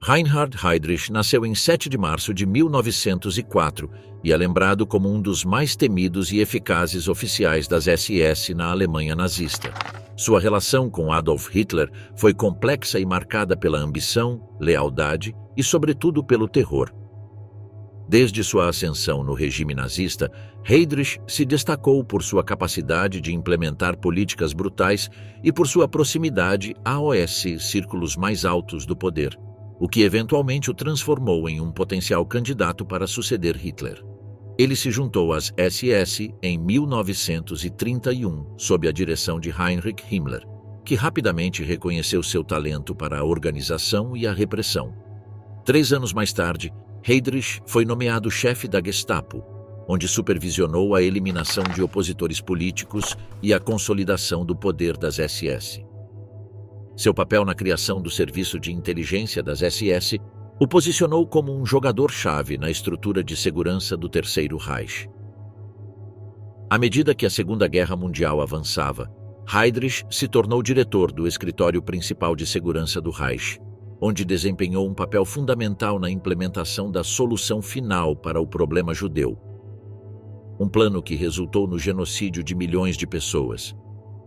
Reinhard Heydrich nasceu em 7 de março de 1904 e é lembrado como um dos mais temidos e eficazes oficiais das SS na Alemanha nazista. Sua relação com Adolf Hitler foi complexa e marcada pela ambição, lealdade e, sobretudo, pelo terror. Desde sua ascensão no regime nazista, Heydrich se destacou por sua capacidade de implementar políticas brutais e por sua proximidade aos círculos mais altos do poder, o que eventualmente o transformou em um potencial candidato para suceder Hitler. Ele se juntou às SS em 1931, sob a direção de Heinrich Himmler, que rapidamente reconheceu seu talento para a organização e a repressão. 3 anos mais tarde, Heydrich foi nomeado chefe da Gestapo, onde supervisionou a eliminação de opositores políticos e a consolidação do poder das SS. Seu papel na criação do serviço de inteligência das SS o posicionou como um jogador-chave na estrutura de segurança do Terceiro Reich. À medida que a Segunda Guerra Mundial avançava, Heydrich se tornou diretor do Escritório Principal de Segurança do Reich, onde desempenhou um papel fundamental na implementação da solução final para o problema judeu. Um plano que resultou no genocídio de milhões de pessoas.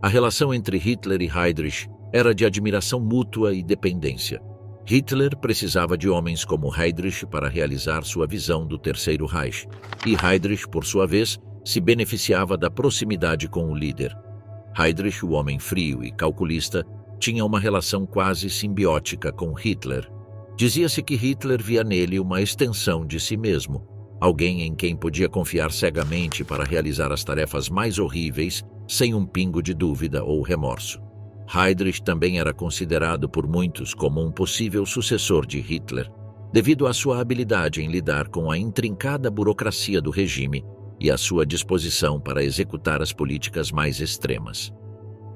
A relação entre Hitler e Heydrich era de admiração mútua e dependência. Hitler precisava de homens como Heydrich para realizar sua visão do Terceiro Reich, e Heydrich, por sua vez, se beneficiava da proximidade com o líder. Heydrich, o homem frio e calculista, tinha uma relação quase simbiótica com Hitler. Dizia-se que Hitler via nele uma extensão de si mesmo, alguém em quem podia confiar cegamente para realizar as tarefas mais horríveis, sem um pingo de dúvida ou remorso. Heydrich também era considerado por muitos como um possível sucessor de Hitler, devido à sua habilidade em lidar com a intrincada burocracia do regime e à sua disposição para executar as políticas mais extremas.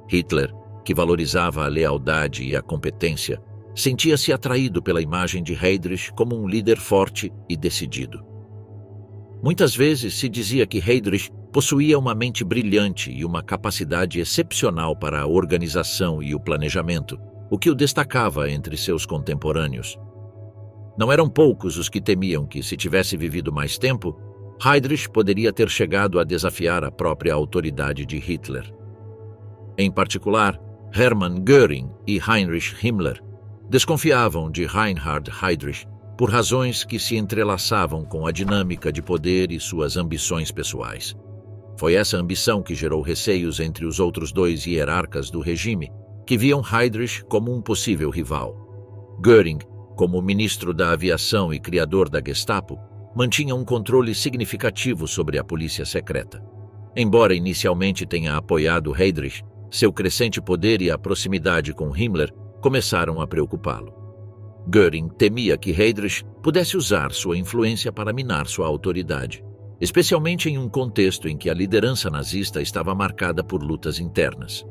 Hitler, que valorizava a lealdade e a competência, sentia-se atraído pela imagem de Heydrich como um líder forte e decidido. Muitas vezes se dizia que Heydrich possuía uma mente brilhante e uma capacidade excepcional para a organização e o planejamento, o que o destacava entre seus contemporâneos. Não eram poucos os que temiam que, se tivesse vivido mais tempo, Heydrich poderia ter chegado a desafiar a própria autoridade de Hitler. Em particular, Hermann Göring e Heinrich Himmler desconfiavam de Reinhard Heydrich por razões que se entrelaçavam com a dinâmica de poder e suas ambições pessoais. Foi essa ambição que gerou receios entre os outros 2 hierarcas do regime, que viam Heydrich como um possível rival. Göring, como ministro da aviação e criador da Gestapo, mantinha um controle significativo sobre a polícia secreta. Embora inicialmente tenha apoiado Heydrich, seu crescente poder e a proximidade com Himmler começaram a preocupá-lo. Göring temia que Heydrich pudesse usar sua influência para minar sua autoridade, especialmente em um contexto em que a liderança nazista estava marcada por lutas internas.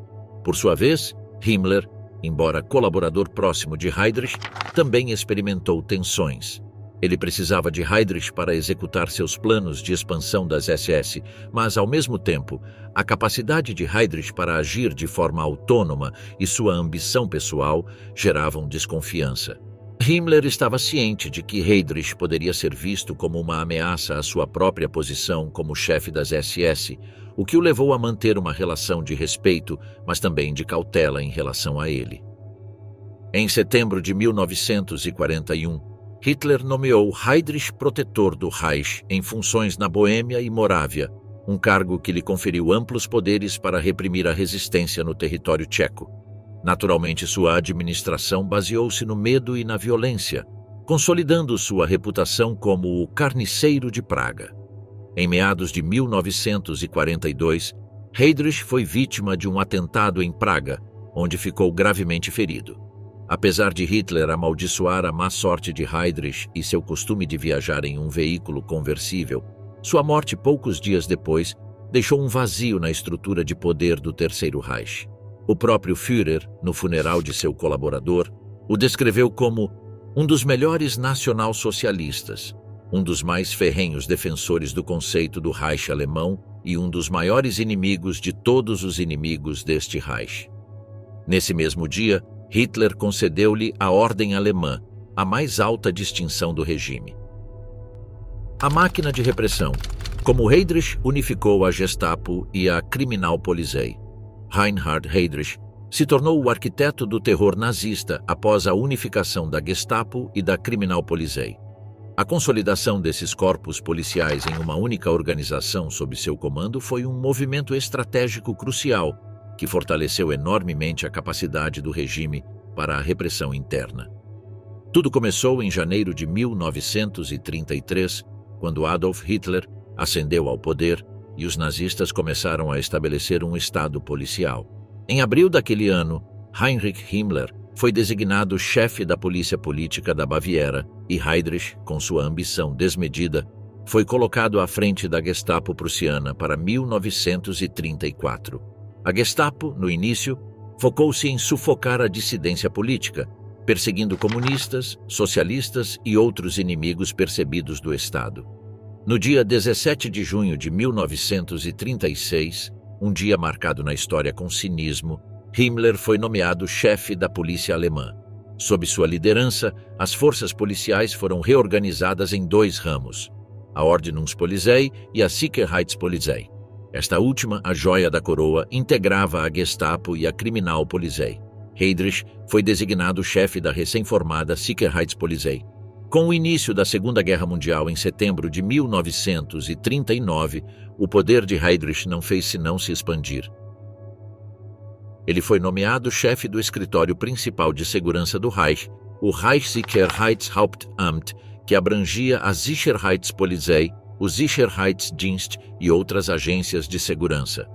Por sua vez, Himmler, embora colaborador próximo de Heydrich, também experimentou tensões. Ele precisava de Heydrich para executar seus planos de expansão das SS, mas, ao mesmo tempo, a capacidade de Heydrich para agir de forma autônoma e sua ambição pessoal geravam desconfiança. Himmler estava ciente de que Heydrich poderia ser visto como uma ameaça à sua própria posição como chefe das SS, o que o levou a manter uma relação de respeito, mas também de cautela em relação a ele. Em setembro de 1941, Hitler nomeou Heydrich protetor do Reich em funções na Boêmia e Morávia, um cargo que lhe conferiu amplos poderes para reprimir a resistência no território tcheco. Naturalmente, sua administração baseou-se no medo e na violência, consolidando sua reputação como o carniceiro de Praga. Em meados de 1942, Heydrich foi vítima de um atentado em Praga, onde ficou gravemente ferido. Apesar de Hitler amaldiçoar a má sorte de Heydrich e seu costume de viajar em um veículo conversível, sua morte poucos dias depois deixou um vazio na estrutura de poder do Terceiro Reich. O próprio Führer, no funeral de seu colaborador, o descreveu como um dos melhores nacional-socialistas, um dos mais ferrenhos defensores do conceito do Reich alemão e um dos maiores inimigos de todos os inimigos deste Reich. Nesse mesmo dia, Hitler concedeu-lhe a Ordem Alemã, a mais alta distinção do regime. A máquina de repressão. Como Heydrich unificou a Gestapo e a Kriminalpolizei. Reinhard Heydrich se tornou o arquiteto do terror nazista após a unificação da Gestapo e da Kriminalpolizei. A consolidação desses corpos policiais em uma única organização sob seu comando foi um movimento estratégico crucial que fortaleceu enormemente a capacidade do regime para a repressão interna. Tudo começou em janeiro de 1933, quando Adolf Hitler ascendeu ao poder e os nazistas começaram a estabelecer um estado policial. Em abril daquele ano, Heinrich Himmler foi designado chefe da polícia política da Baviera e Heydrich, com sua ambição desmedida, foi colocado à frente da Gestapo prussiana para 1934. A Gestapo, no início, focou-se em sufocar a dissidência política, perseguindo comunistas, socialistas e outros inimigos percebidos do Estado. No dia 17 de junho de 1936, um dia marcado na história com cinismo, Himmler foi nomeado chefe da polícia alemã. Sob sua liderança, as forças policiais foram reorganizadas em dois ramos, a Ordnungspolizei e a Sicherheitspolizei. Esta última, a joia da coroa, integrava a Gestapo e a Kriminalpolizei. Heydrich foi designado chefe da recém-formada Sicherheitspolizei. Com o início da Segunda Guerra Mundial em setembro de 1939, o poder de Heydrich não fez senão se expandir. Ele foi nomeado chefe do escritório principal de segurança do Reich, o Reichssicherheitshauptamt, que abrangia a Sicherheitspolizei, o Sicherheitsdienst e outras agências de segurança.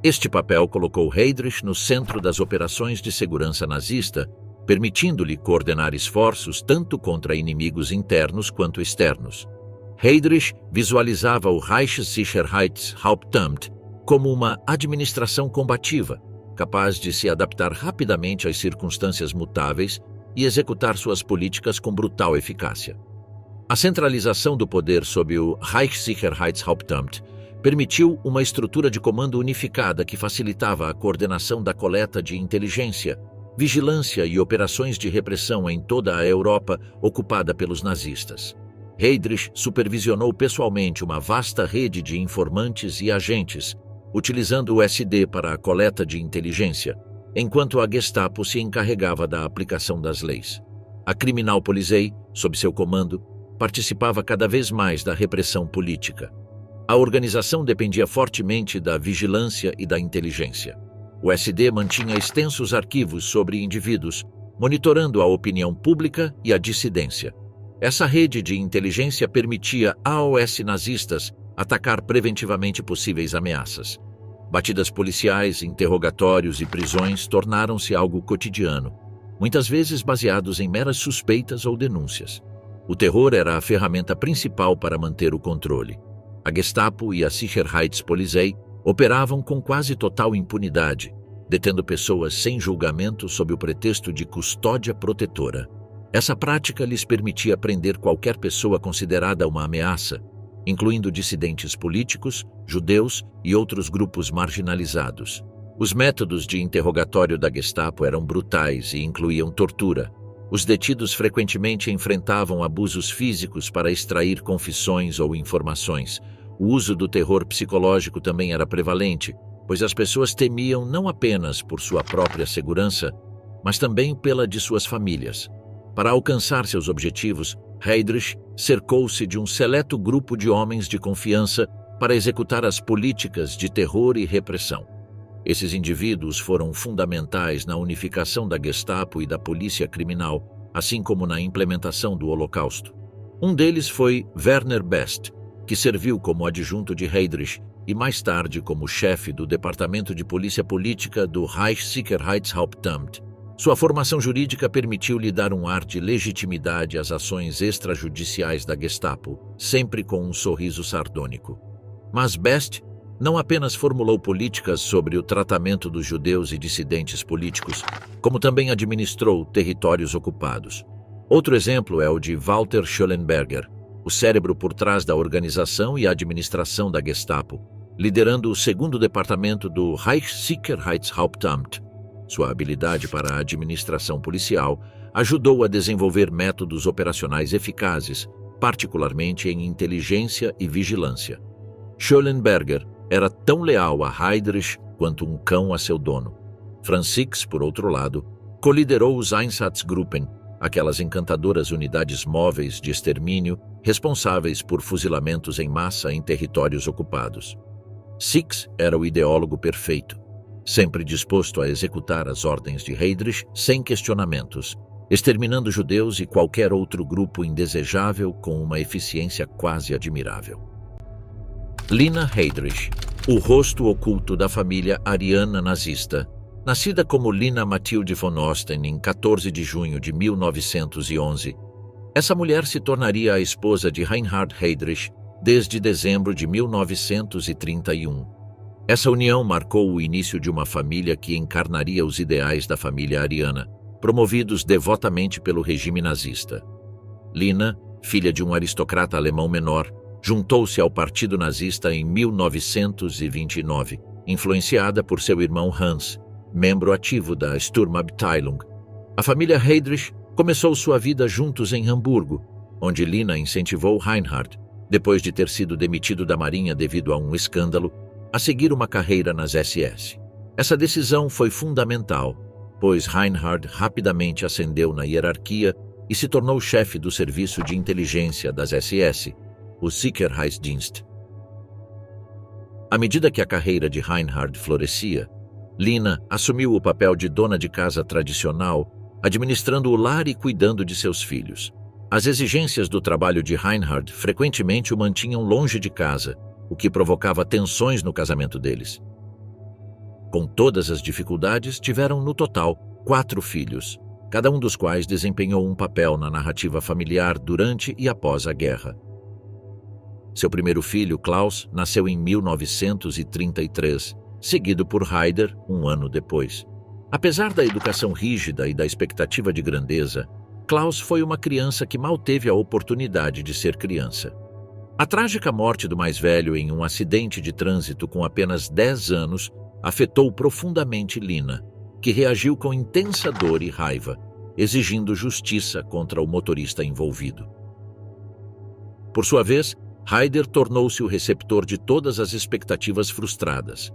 Este papel colocou Heydrich no centro das operações de segurança nazista, permitindo-lhe coordenar esforços tanto contra inimigos internos quanto externos. Heydrich visualizava o Reichssicherheitshauptamt como uma administração combativa, capaz de se adaptar rapidamente às circunstâncias mutáveis e executar suas políticas com brutal eficácia. A centralização do poder sob o Reichssicherheitshauptamt permitiu uma estrutura de comando unificada que facilitava a coordenação da coleta de inteligência, vigilância e operações de repressão em toda a Europa ocupada pelos nazistas. Heydrich supervisionou pessoalmente uma vasta rede de informantes e agentes, utilizando o SD para a coleta de inteligência, enquanto a Gestapo se encarregava da aplicação das leis. A Kriminalpolizei, sob seu comando, participava cada vez mais da repressão política. A organização dependia fortemente da vigilância e da inteligência. O SD mantinha extensos arquivos sobre indivíduos, monitorando a opinião pública e a dissidência. Essa rede de inteligência permitia AOS nazistas atacar preventivamente possíveis ameaças. Batidas policiais, interrogatórios e prisões tornaram-se algo cotidiano, muitas vezes baseados em meras suspeitas ou denúncias. O terror era a ferramenta principal para manter o controle. A Gestapo e a Sicherheitspolizei operavam com quase total impunidade, detendo pessoas sem julgamento sob o pretexto de custódia protetora. Essa prática lhes permitia prender qualquer pessoa considerada uma ameaça, incluindo dissidentes políticos, judeus e outros grupos marginalizados. Os métodos de interrogatório da Gestapo eram brutais e incluíam tortura. Os detidos frequentemente enfrentavam abusos físicos para extrair confissões ou informações. O uso do terror psicológico também era prevalente, pois as pessoas temiam não apenas por sua própria segurança, mas também pela de suas famílias. Para alcançar seus objetivos, Heydrich cercou-se de um seleto grupo de homens de confiança para executar as políticas de terror e repressão. Esses indivíduos foram fundamentais na unificação da Gestapo e da polícia criminal, assim como na implementação do Holocausto. Um deles foi Werner Best, que serviu como adjunto de Heydrich e mais tarde como chefe do Departamento de Polícia Política do Reichssicherheitshauptamt. Sua formação jurídica permitiu-lhe dar um ar de legitimidade às ações extrajudiciais da Gestapo, sempre com um sorriso sardônico. Mas Best não apenas formulou políticas sobre o tratamento dos judeus e dissidentes políticos, como também administrou territórios ocupados. Outro exemplo é o de Walter Schollenberger, o cérebro por trás da organização e administração da Gestapo, liderando o segundo departamento do Reichssicherheitshauptamt. Sua habilidade para a administração policial, ajudou a desenvolver métodos operacionais eficazes, particularmente em inteligência e vigilância. Schollenberger era tão leal a Heydrich quanto um cão a seu dono. Franz, por outro lado, coliderou os Einsatzgruppen, aquelas encantadoras unidades móveis de extermínio responsáveis por fuzilamentos em massa em territórios ocupados. Six era o ideólogo perfeito, sempre disposto a executar as ordens de Heydrich sem questionamentos, exterminando judeus e qualquer outro grupo indesejável com uma eficiência quase admirável. Lina Heydrich, o rosto oculto da família ariana nazista, nascida como Lina Mathilde von Osten em 14 de junho de 1911, essa mulher se tornaria a esposa de Reinhard Heydrich desde dezembro de 1931. Essa união marcou o início de uma família que encarnaria os ideais da família ariana, promovidos devotamente pelo regime nazista. Lina, filha de um aristocrata alemão menor, juntou-se ao Partido Nazista em 1929, influenciada por seu irmão Hans, membro ativo da Sturmabteilung. A família Heydrich começou sua vida juntos em Hamburgo, onde Lina incentivou Reinhard, depois de ter sido demitido da Marinha devido a um escândalo, a seguir uma carreira nas SS. Essa decisão foi fundamental, pois Reinhard rapidamente ascendeu na hierarquia e se tornou chefe do serviço de inteligência das SS, o Sicherheitsdienst. À medida que a carreira de Reinhard florescia, Lina assumiu o papel de dona de casa tradicional, administrando o lar e cuidando de seus filhos. As exigências do trabalho de Reinhard frequentemente o mantinham longe de casa, o que provocava tensões no casamento deles. Com todas as dificuldades, tiveram no total 4 filhos, cada um dos quais desempenhou um papel na narrativa familiar durante e após a guerra. Seu primeiro filho, Klaus, nasceu em 1933, seguido por Haider um ano depois. Apesar da educação rígida e da expectativa de grandeza, Klaus foi uma criança que mal teve a oportunidade de ser criança. A trágica morte do mais velho em um acidente de trânsito com apenas 10 anos afetou profundamente Lina, que reagiu com intensa dor e raiva, exigindo justiça contra o motorista envolvido. Por sua vez, Haider tornou-se o receptor de todas as expectativas frustradas.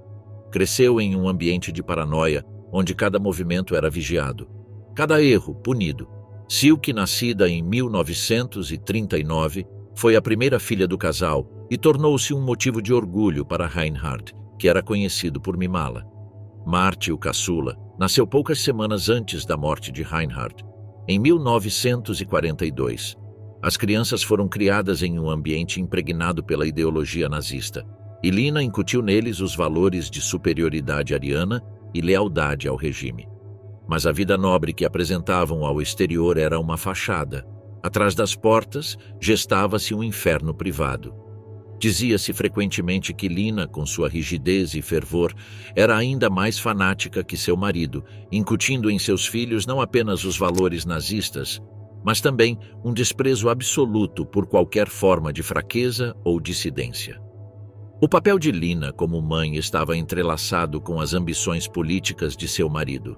Cresceu em um ambiente de paranoia, onde cada movimento era vigiado, cada erro punido. Silke, nascida em 1939, foi a primeira filha do casal e tornou-se um motivo de orgulho para Reinhard, que era conhecido por mimá-la. Marty, o caçula, nasceu poucas semanas antes da morte de Reinhard, em 1942. As crianças foram criadas em um ambiente impregnado pela ideologia nazista, e Lina incutiu neles os valores de superioridade ariana e lealdade ao regime. Mas a vida nobre que apresentavam ao exterior era uma fachada. Atrás das portas, gestava-se um inferno privado. Dizia-se frequentemente que Lina, com sua rigidez e fervor, era ainda mais fanática que seu marido, incutindo em seus filhos não apenas os valores nazistas, mas também um desprezo absoluto por qualquer forma de fraqueza ou dissidência. O papel de Lina como mãe estava entrelaçado com as ambições políticas de seu marido.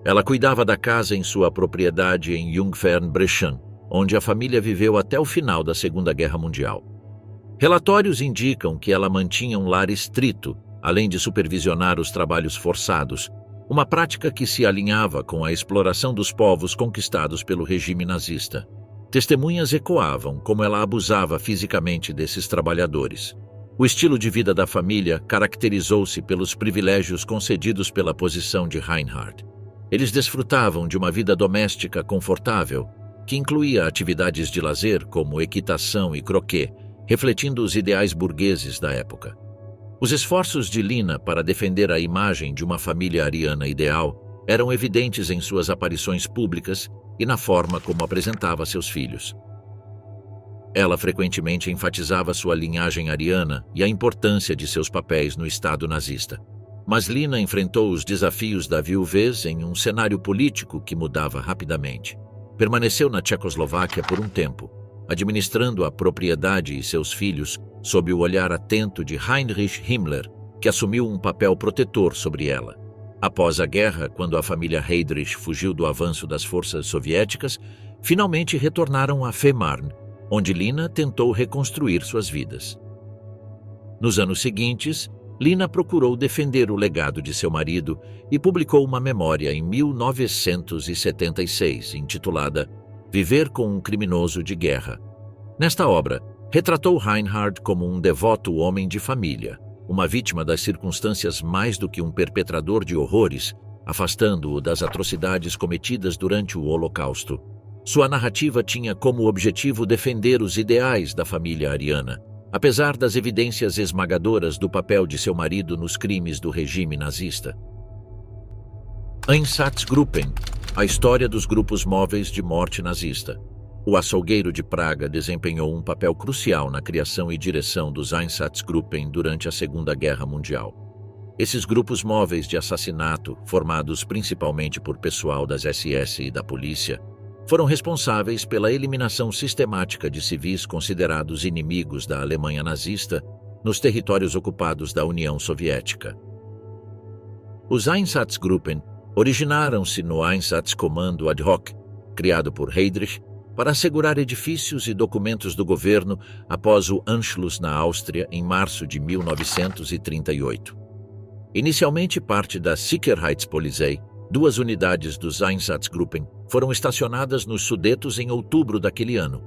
Ela cuidava da casa em sua propriedade em Jungfernbrechen, onde a família viveu até o final da Segunda Guerra Mundial. Relatórios indicam que ela mantinha um lar estrito, além de supervisionar os trabalhos forçados, uma prática que se alinhava com a exploração dos povos conquistados pelo regime nazista. Testemunhas ecoavam como ela abusava fisicamente desses trabalhadores. O estilo de vida da família caracterizou-se pelos privilégios concedidos pela posição de Reinhard. Eles desfrutavam de uma vida doméstica confortável, que incluía atividades de lazer como equitação e croquet, refletindo os ideais burgueses da época. Os esforços de Lina para defender a imagem de uma família ariana ideal eram evidentes em suas aparições públicas e na forma como apresentava seus filhos. Ela frequentemente enfatizava sua linhagem ariana e a importância de seus papéis no Estado nazista. Mas Lina enfrentou os desafios da viuvez em um cenário político que mudava rapidamente. Permaneceu na Tchecoslováquia por um tempo, administrando a propriedade e seus filhos sob o olhar atento de Heinrich Himmler, que assumiu um papel protetor sobre ela. Após a guerra, quando a família Heydrich fugiu do avanço das forças soviéticas, finalmente retornaram a Fehmarn, onde Lina tentou reconstruir suas vidas. Nos anos seguintes, Lina procurou defender o legado de seu marido e publicou uma memória em 1976, intitulada Viver com um Criminoso de Guerra. Nesta obra, retratou Reinhard como um devoto homem de família, uma vítima das circunstâncias mais do que um perpetrador de horrores, afastando-o das atrocidades cometidas durante o Holocausto. Sua narrativa tinha como objetivo defender os ideais da família ariana, apesar das evidências esmagadoras do papel de seu marido nos crimes do regime nazista. Einsatzgruppen, a história dos grupos móveis de morte nazista. O açougueiro de Praga desempenhou um papel crucial na criação e direção dos Einsatzgruppen durante a Segunda Guerra Mundial. Esses grupos móveis de assassinato, formados principalmente por pessoal das SS e da polícia, foram responsáveis pela eliminação sistemática de civis considerados inimigos da Alemanha nazista nos territórios ocupados da União Soviética. Os Einsatzgruppen originaram-se no Einsatzkommando ad hoc, criado por Heydrich, para assegurar edifícios e documentos do governo após o Anschluss na Áustria em março de 1938. Inicialmente parte da Sicherheitspolizei, duas unidades dos Einsatzgruppen foram estacionadas nos Sudetos em outubro daquele ano.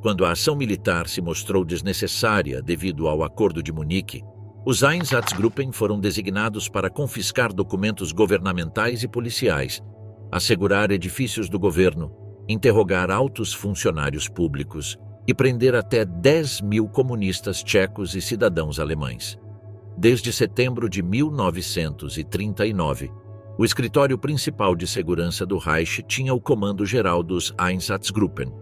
Quando a ação militar se mostrou desnecessária devido ao Acordo de Munique, os Einsatzgruppen foram designados para confiscar documentos governamentais e policiais, assegurar edifícios do governo, interrogar altos funcionários públicos e prender até 10.000 comunistas tchecos e cidadãos alemães. Desde setembro de 1939, o escritório principal de segurança do Reich tinha o comando geral dos Einsatzgruppen.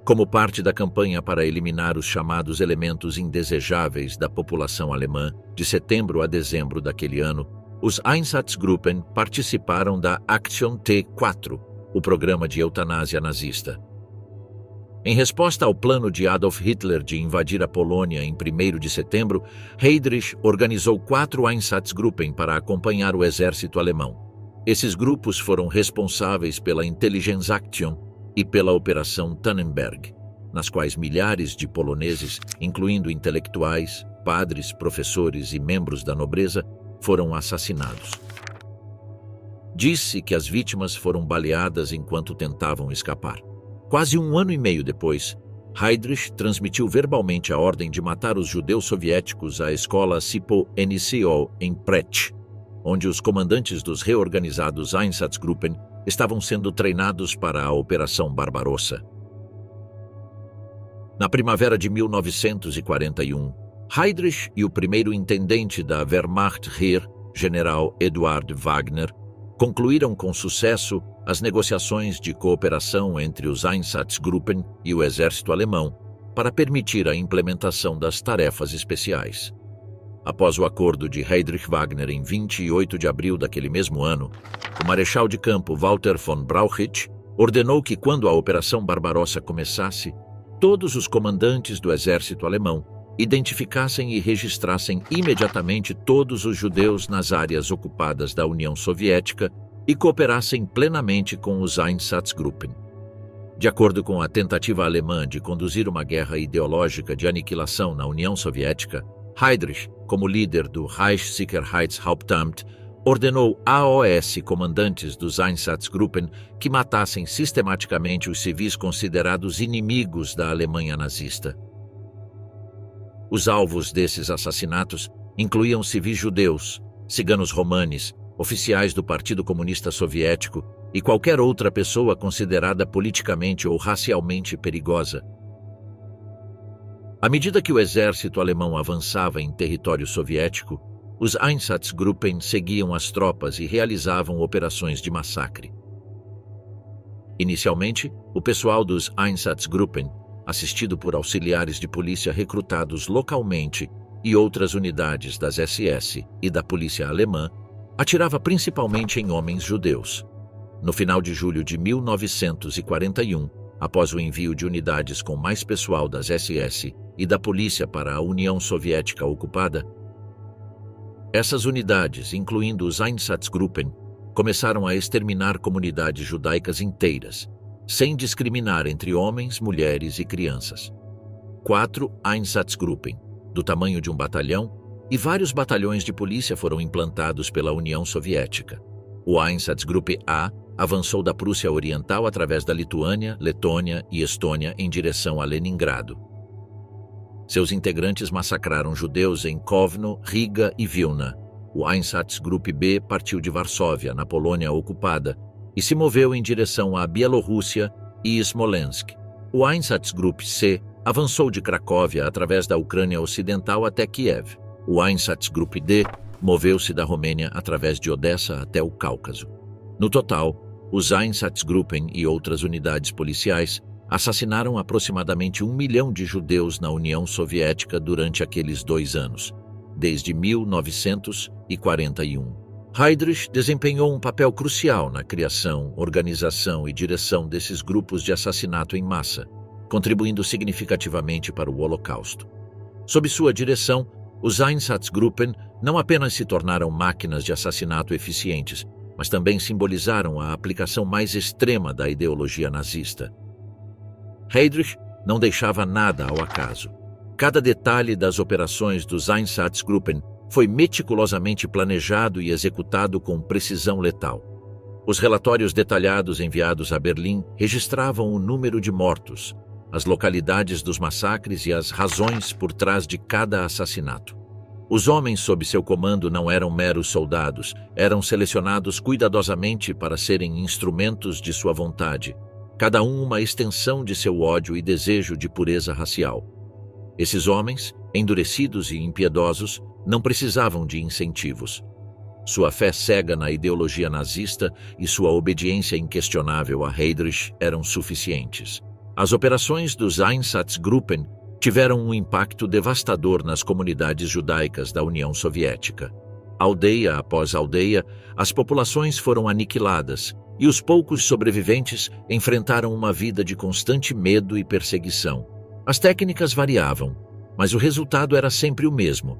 Como parte da campanha para eliminar os chamados elementos indesejáveis da população alemã, de setembro a dezembro daquele ano, os Einsatzgruppen participaram da Aktion T4, o programa de eutanásia nazista. Em resposta ao plano de Adolf Hitler de invadir a Polônia em 1º de setembro, Heydrich organizou 4 Einsatzgruppen para acompanhar o exército alemão. Esses grupos foram responsáveis pela Intelligenzaktion e pela Operação Tannenberg, nas quais milhares de poloneses, incluindo intelectuais, padres, professores e membros da nobreza, foram assassinados. Disse que as vítimas foram baleadas enquanto tentavam escapar. Quase um ano e meio depois, Heydrich transmitiu verbalmente a ordem de matar os judeus soviéticos à escola SIPO-NCO em Prech, onde os comandantes dos reorganizados Einsatzgruppen estavam sendo treinados para a Operação Barbarossa. Na primavera de 1941, Heydrich e o primeiro intendente da Wehrmacht Heer, general Eduard Wagner, concluíram com sucesso as negociações de cooperação entre os Einsatzgruppen e o exército alemão para permitir a implementação das tarefas especiais. Após o acordo de Heydrich Wagner em 28 de abril daquele mesmo ano, o marechal de campo Walter von Brauchitsch ordenou que, quando a Operação Barbarossa começasse, todos os comandantes do exército alemão identificassem e registrassem imediatamente todos os judeus nas áreas ocupadas da União Soviética e cooperassem plenamente com os Einsatzgruppen. De acordo com a tentativa alemã de conduzir uma guerra ideológica de aniquilação na União Soviética, Heydrich, como líder do Reichssicherheitshauptamt, ordenou AOS comandantes dos Einsatzgruppen que matassem sistematicamente os civis considerados inimigos da Alemanha nazista. Os alvos desses assassinatos incluíam civis judeus, ciganos romanes, oficiais do Partido Comunista Soviético e qualquer outra pessoa considerada politicamente ou racialmente perigosa. À medida que o exército alemão avançava em território soviético, os Einsatzgruppen seguiam as tropas e realizavam operações de massacre. Inicialmente, o pessoal dos Einsatzgruppen, assistido por auxiliares de polícia recrutados localmente e outras unidades das SS e da polícia alemã, atirava principalmente em homens judeus. No final de julho de 1941, após o envio de unidades com mais pessoal das SS e da polícia para a União Soviética ocupada, Essas unidades, incluindo os Einsatzgruppen, começaram a exterminar comunidades judaicas inteiras, sem discriminar entre homens, mulheres e crianças. 4 Einsatzgruppen, do tamanho de um batalhão, e vários batalhões de polícia foram implantados pela União Soviética. O Einsatzgruppe A avançou da Prússia Oriental através da Lituânia, Letônia e Estônia em direção a Leningrado. Seus integrantes massacraram judeus em Kovno, Riga e Vilna. O Einsatzgruppe B partiu de Varsóvia, na Polônia ocupada, e se moveu em direção à Bielorrússia e Smolensk. O Einsatzgruppe C avançou de Cracóvia através da Ucrânia Ocidental até Kiev. O Einsatzgruppe D moveu-se da Romênia através de Odessa até o Cáucaso. No total, os Einsatzgruppen e outras unidades policiais assassinaram aproximadamente 1 milhão de judeus na União Soviética durante aqueles 2 anos, desde 1941. Heydrich desempenhou um papel crucial na criação, organização e direção desses grupos de assassinato em massa, contribuindo significativamente para o Holocausto. Sob sua direção, os Einsatzgruppen não apenas se tornaram máquinas de assassinato eficientes, mas também simbolizaram a aplicação mais extrema da ideologia nazista. Heydrich não deixava nada ao acaso. Cada detalhe das operações dos Einsatzgruppen foi meticulosamente planejado e executado com precisão letal. Os relatórios detalhados enviados a Berlim registravam o número de mortos, as localidades dos massacres e as razões por trás de cada assassinato. Os homens sob seu comando não eram meros soldados, eram selecionados cuidadosamente para serem instrumentos de sua vontade, cada um uma extensão de seu ódio e desejo de pureza racial. Esses homens, endurecidos e impiedosos, não precisavam de incentivos. Sua fé cega na ideologia nazista e sua obediência inquestionável a Heydrich eram suficientes. As operações dos Einsatzgruppen tiveram um impacto devastador nas comunidades judaicas da União Soviética. Aldeia após aldeia, as populações foram aniquiladas e os poucos sobreviventes enfrentaram uma vida de constante medo e perseguição. As técnicas variavam, mas o resultado era sempre o mesmo: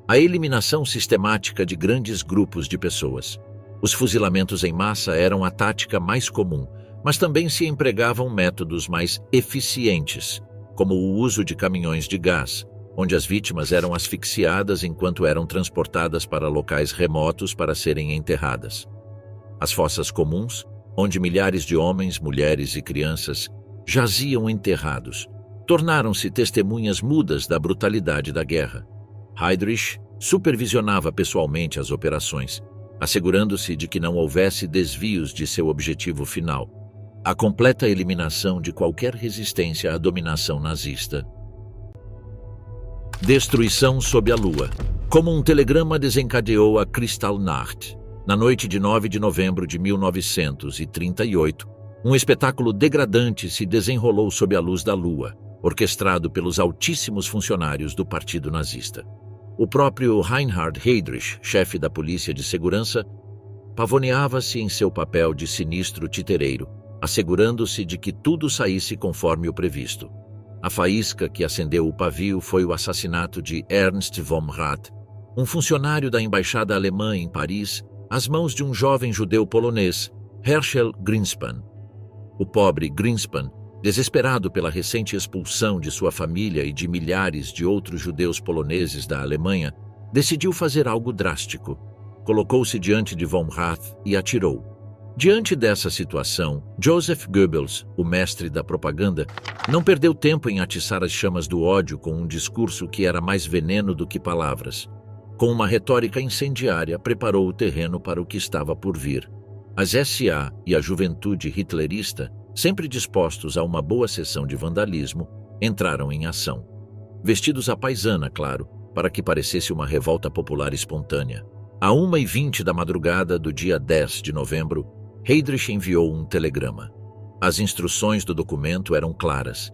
a eliminação sistemática de grandes grupos de pessoas. Os fuzilamentos em massa eram a tática mais comum, mas também se empregavam métodos mais eficientes, como o uso de caminhões de gás, onde as vítimas eram asfixiadas enquanto eram transportadas para locais remotos para serem enterradas. As fossas comuns, onde milhares de homens, mulheres e crianças jaziam enterrados, tornaram-se testemunhas mudas da brutalidade da guerra. Heydrich supervisionava pessoalmente as operações, assegurando-se de que não houvesse desvios de seu objetivo final: a completa eliminação de qualquer resistência à dominação nazista. Destruição sob a lua. Como um telegrama desencadeou a Kristallnacht. Na noite de 9 de novembro de 1938, um espetáculo degradante se desenrolou sob a luz da lua, orquestrado pelos altíssimos funcionários do Partido Nazista. O próprio Reinhard Heydrich, chefe da Polícia de Segurança, pavoneava-se em seu papel de sinistro titereiro, assegurando-se de que tudo saísse conforme o previsto. A faísca que acendeu o pavio foi o assassinato de Ernst von Rath, um funcionário da embaixada alemã em Paris, às mãos de um jovem judeu polonês, Herschel Greenspan. O pobre Greenspan, desesperado pela recente expulsão de sua família e de milhares de outros judeus poloneses da Alemanha, decidiu fazer algo drástico. Colocou-se diante de von Rath e atirou. Diante dessa situação, Joseph Goebbels, o mestre da propaganda, não perdeu tempo em atiçar as chamas do ódio com um discurso que era mais veneno do que palavras. Com uma retórica incendiária, preparou o terreno para o que estava por vir. As SA e a juventude hitlerista, sempre dispostos a uma boa sessão de vandalismo, entraram em ação. Vestidos à paisana, claro, para que parecesse uma revolta popular espontânea. À 1h20 da madrugada do dia 10 de novembro, Heydrich enviou um telegrama. As instruções do documento eram claras.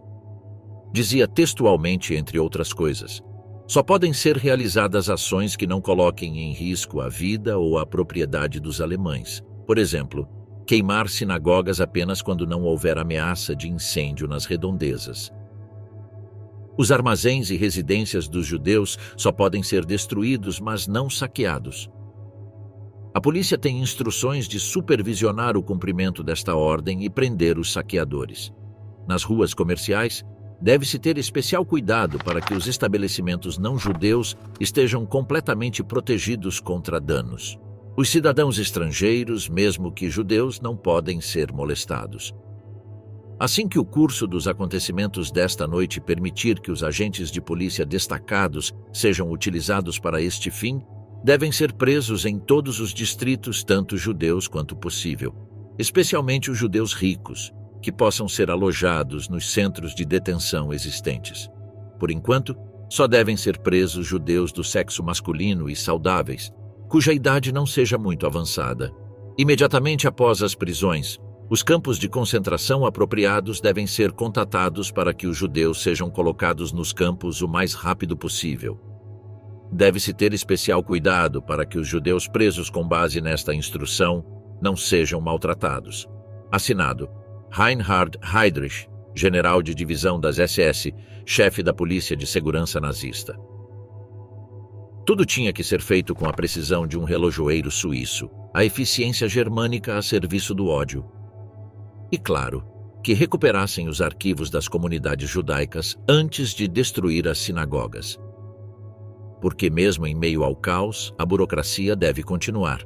Dizia textualmente, entre outras coisas: só podem ser realizadas ações que não coloquem em risco a vida ou a propriedade dos alemães. Por exemplo, queimar sinagogas apenas quando não houver ameaça de incêndio nas redondezas. Os armazéns e residências dos judeus só podem ser destruídos, mas não saqueados. A polícia tem instruções de supervisionar o cumprimento desta ordem e prender os saqueadores. Nas ruas comerciais, deve-se ter especial cuidado para que os estabelecimentos não-judeus estejam completamente protegidos contra danos. Os cidadãos estrangeiros, mesmo que judeus, não podem ser molestados. Assim que o curso dos acontecimentos desta noite permitir que os agentes de polícia destacados sejam utilizados para este fim, devem ser presos em todos os distritos, tanto judeus quanto possível, especialmente os judeus ricos, que possam ser alojados nos centros de detenção existentes. Por enquanto, só devem ser presos judeus do sexo masculino e saudáveis, cuja idade não seja muito avançada. Imediatamente após as prisões, os campos de concentração apropriados devem ser contatados para que os judeus sejam colocados nos campos o mais rápido possível. Deve-se ter especial cuidado para que os judeus presos com base nesta instrução não sejam maltratados. Assinado Reinhard Heydrich, general de divisão das SS, chefe da polícia de segurança nazista. Tudo tinha que ser feito com a precisão de um relojoeiro suíço, a eficiência germânica a serviço do ódio. E claro, que recuperassem os arquivos das comunidades judaicas antes de destruir as sinagogas. Porque mesmo em meio ao caos, a burocracia deve continuar.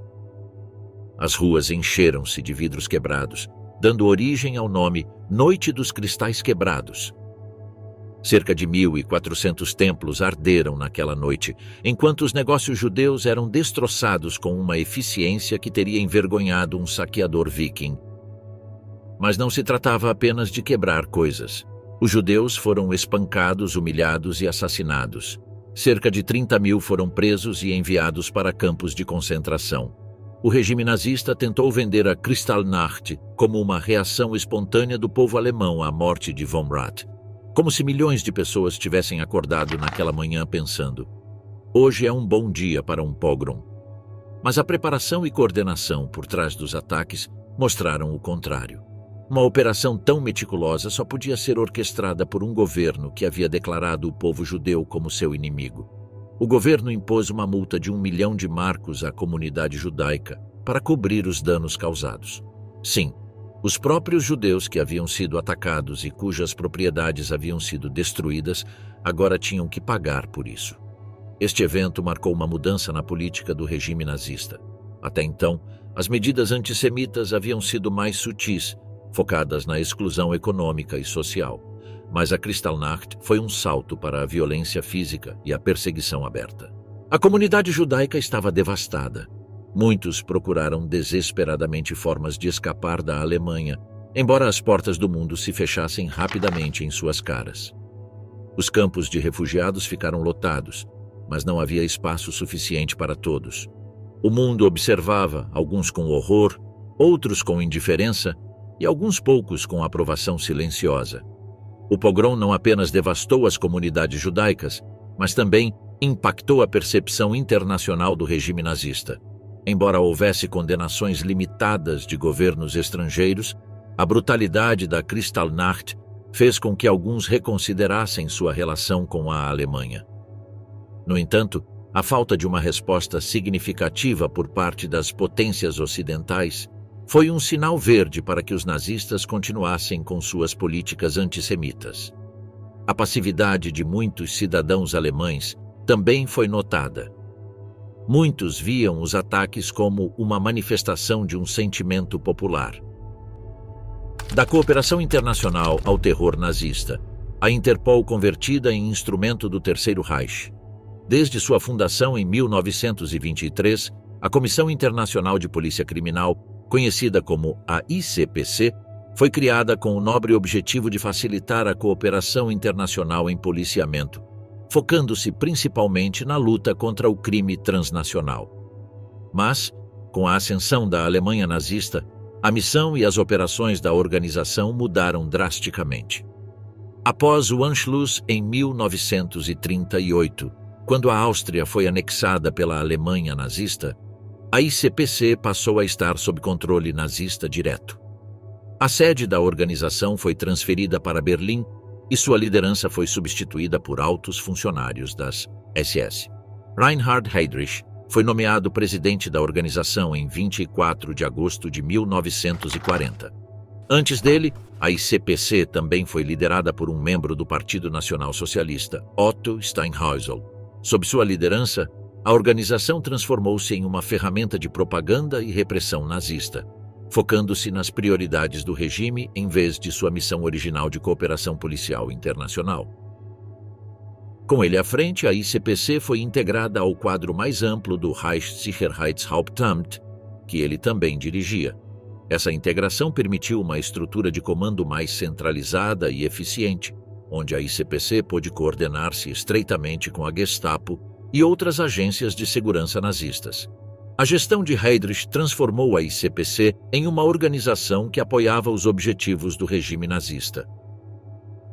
As ruas encheram-se de vidros quebrados, dando origem ao nome Noite dos Cristais Quebrados. Cerca de 1.400 templos arderam naquela noite, enquanto os negócios judeus eram destroçados com uma eficiência que teria envergonhado um saqueador viking. Mas não se tratava apenas de quebrar coisas. Os judeus foram espancados, humilhados e assassinados. Cerca de 30.000 foram presos e enviados para campos de concentração. O regime nazista tentou vender a Kristallnacht como uma reação espontânea do povo alemão à morte de von Rath, como se milhões de pessoas tivessem acordado naquela manhã pensando: hoje é um bom dia para um pogrom. Mas a preparação e coordenação por trás dos ataques mostraram o contrário. Uma operação tão meticulosa só podia ser orquestrada por um governo que havia declarado o povo judeu como seu inimigo. O governo impôs uma multa de 1 milhão de marcos à comunidade judaica para cobrir os danos causados. Sim, os próprios judeus que haviam sido atacados e cujas propriedades haviam sido destruídas agora tinham que pagar por isso. Este evento marcou uma mudança na política do regime nazista. Até então, as medidas antissemitas haviam sido mais sutis, focadas na exclusão econômica e social. Mas a Kristallnacht foi um salto para a violência física e a perseguição aberta. A comunidade judaica estava devastada. Muitos procuraram desesperadamente formas de escapar da Alemanha, embora as portas do mundo se fechassem rapidamente em suas caras. Os campos de refugiados ficaram lotados, mas não havia espaço suficiente para todos. O mundo observava, alguns com horror, outros com indiferença e alguns poucos com aprovação silenciosa. O pogrom não apenas devastou as comunidades judaicas, mas também impactou a percepção internacional do regime nazista. Embora houvesse condenações limitadas de governos estrangeiros, a brutalidade da Kristallnacht fez com que alguns reconsiderassem sua relação com a Alemanha. No entanto, a falta de uma resposta significativa por parte das potências ocidentais foi um sinal verde para que os nazistas continuassem com suas políticas antissemitas. A passividade de muitos cidadãos alemães também foi notada. Muitos viam os ataques como uma manifestação de um sentimento popular. Da cooperação internacional ao terror nazista, a Interpol convertida em instrumento do Terceiro Reich. Desde sua fundação em 1923, a Comissão Internacional de Polícia Criminal, conhecida como a ICPC, foi criada com o nobre objetivo de facilitar a cooperação internacional em policiamento, focando-se principalmente na luta contra o crime transnacional. Mas, com a ascensão da Alemanha nazista, a missão e as operações da organização mudaram drasticamente. Após o Anschluss em 1938, quando a Áustria foi anexada pela Alemanha nazista, a ICPC passou a estar sob controle nazista direto. A sede da organização foi transferida para Berlim e sua liderança foi substituída por altos funcionários das SS. Reinhard Heydrich foi nomeado presidente da organização em 24 de agosto de 1940. Antes dele, a ICPC também foi liderada por um membro do Partido Nacional Socialista, Otto Steinhäusl. Sob sua liderança, a organização transformou-se em uma ferramenta de propaganda e repressão nazista, focando-se nas prioridades do regime em vez de sua missão original de cooperação policial internacional. Com ele à frente, a ICPC foi integrada ao quadro mais amplo do Reichssicherheitshauptamt, que ele também dirigia. Essa integração permitiu uma estrutura de comando mais centralizada e eficiente, onde a ICPC pôde coordenar-se estreitamente com a Gestapo e outras agências de segurança nazistas. A gestão de Heydrich transformou a ICPC em uma organização que apoiava os objetivos do regime nazista.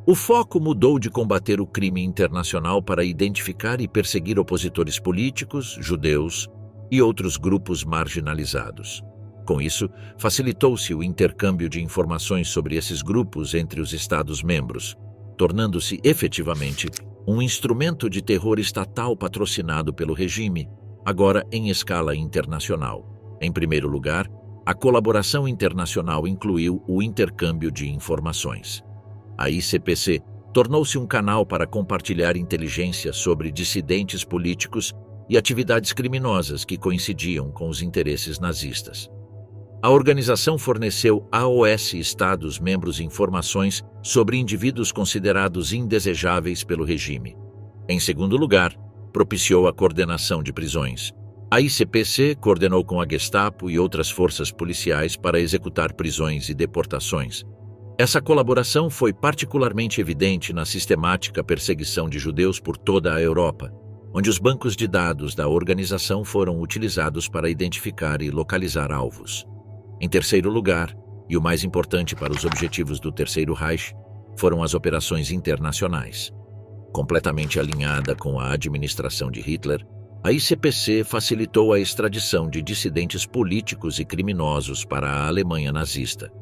O foco mudou de combater o crime internacional para identificar e perseguir opositores políticos, judeus e outros grupos marginalizados. Com isso, facilitou-se o intercâmbio de informações sobre esses grupos entre os Estados-membros, tornando-se efetivamente um instrumento de terror estatal patrocinado pelo regime, agora em escala internacional. Em primeiro lugar, a colaboração internacional incluiu o intercâmbio de informações. A ICPC tornou-se um canal para compartilhar inteligência sobre dissidentes políticos e atividades criminosas que coincidiam com os interesses nazistas. A organização forneceu aos Estados-membros informações sobre indivíduos considerados indesejáveis pelo regime. Em segundo lugar, propiciou a coordenação de prisões. A ICPC coordenou com a Gestapo e outras forças policiais para executar prisões e deportações. Essa colaboração foi particularmente evidente na sistemática perseguição de judeus por toda a Europa, onde os bancos de dados da organização foram utilizados para identificar e localizar alvos. Em terceiro lugar, e o mais importante para os objetivos do Terceiro Reich, foram as operações internacionais. Completamente alinhada com a administração de Hitler, a ICPC facilitou a extradição de dissidentes políticos e criminosos para a Alemanha nazista.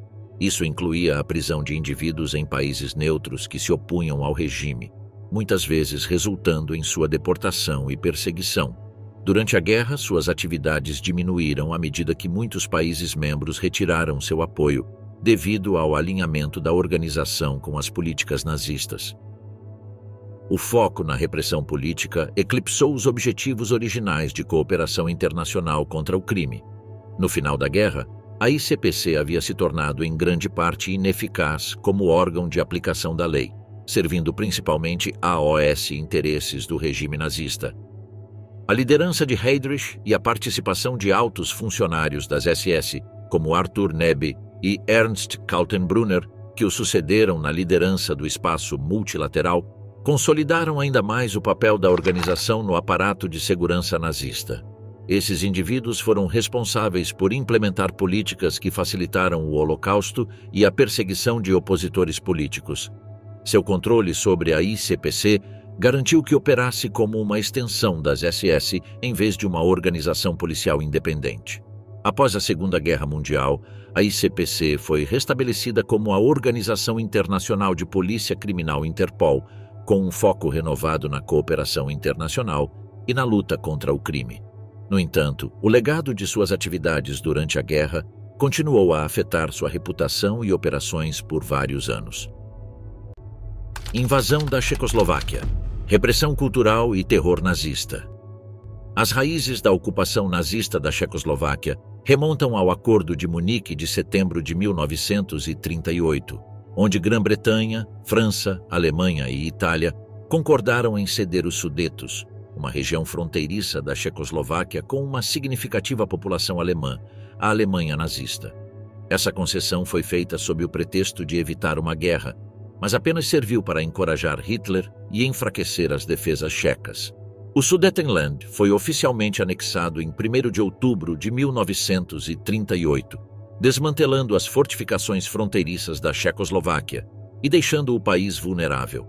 Isso incluía a prisão de indivíduos em países neutros que se opunham ao regime, muitas vezes resultando em sua deportação e perseguição. Durante a guerra, suas atividades diminuíram à medida que muitos países membros retiraram seu apoio, devido ao alinhamento da organização com as políticas nazistas. O foco na repressão política eclipsou os objetivos originais de cooperação internacional contra o crime. No final da guerra, a ICPC havia se tornado em grande parte ineficaz como órgão de aplicação da lei, servindo principalmente aos interesses do regime nazista. A liderança de Heydrich e a participação de altos funcionários das SS, como Arthur Nebe e Ernst Kaltenbrunner, que o sucederam na liderança do espaço multilateral, consolidaram ainda mais o papel da organização no aparato de segurança nazista. Esses indivíduos foram responsáveis por implementar políticas que facilitaram o Holocausto e a perseguição de opositores políticos. Seu controle sobre a ICPC garantiu que operasse como uma extensão das SS em vez de uma organização policial independente. Após a Segunda Guerra Mundial, a ICPC foi restabelecida como a Organização Internacional de Polícia Criminal Interpol, com um foco renovado na cooperação internacional e na luta contra o crime. No entanto, o legado de suas atividades durante a guerra continuou a afetar sua reputação e operações por vários anos. Invasão da Checoslováquia, repressão cultural e terror nazista. As raízes da ocupação nazista da Checoslováquia remontam ao Acordo de Munique de setembro de 1938, onde Grã-Bretanha, França, Alemanha e Itália concordaram em ceder os Sudetos, uma região fronteiriça da Checoslováquia com uma significativa população alemã, à Alemanha nazista. Essa concessão foi feita sob o pretexto de evitar uma guerra, mas apenas serviu para encorajar Hitler e enfraquecer as defesas checas. O Sudetenland foi oficialmente anexado em 1º de outubro de 1938, desmantelando as fortificações fronteiriças da Checoslováquia e deixando o país vulnerável.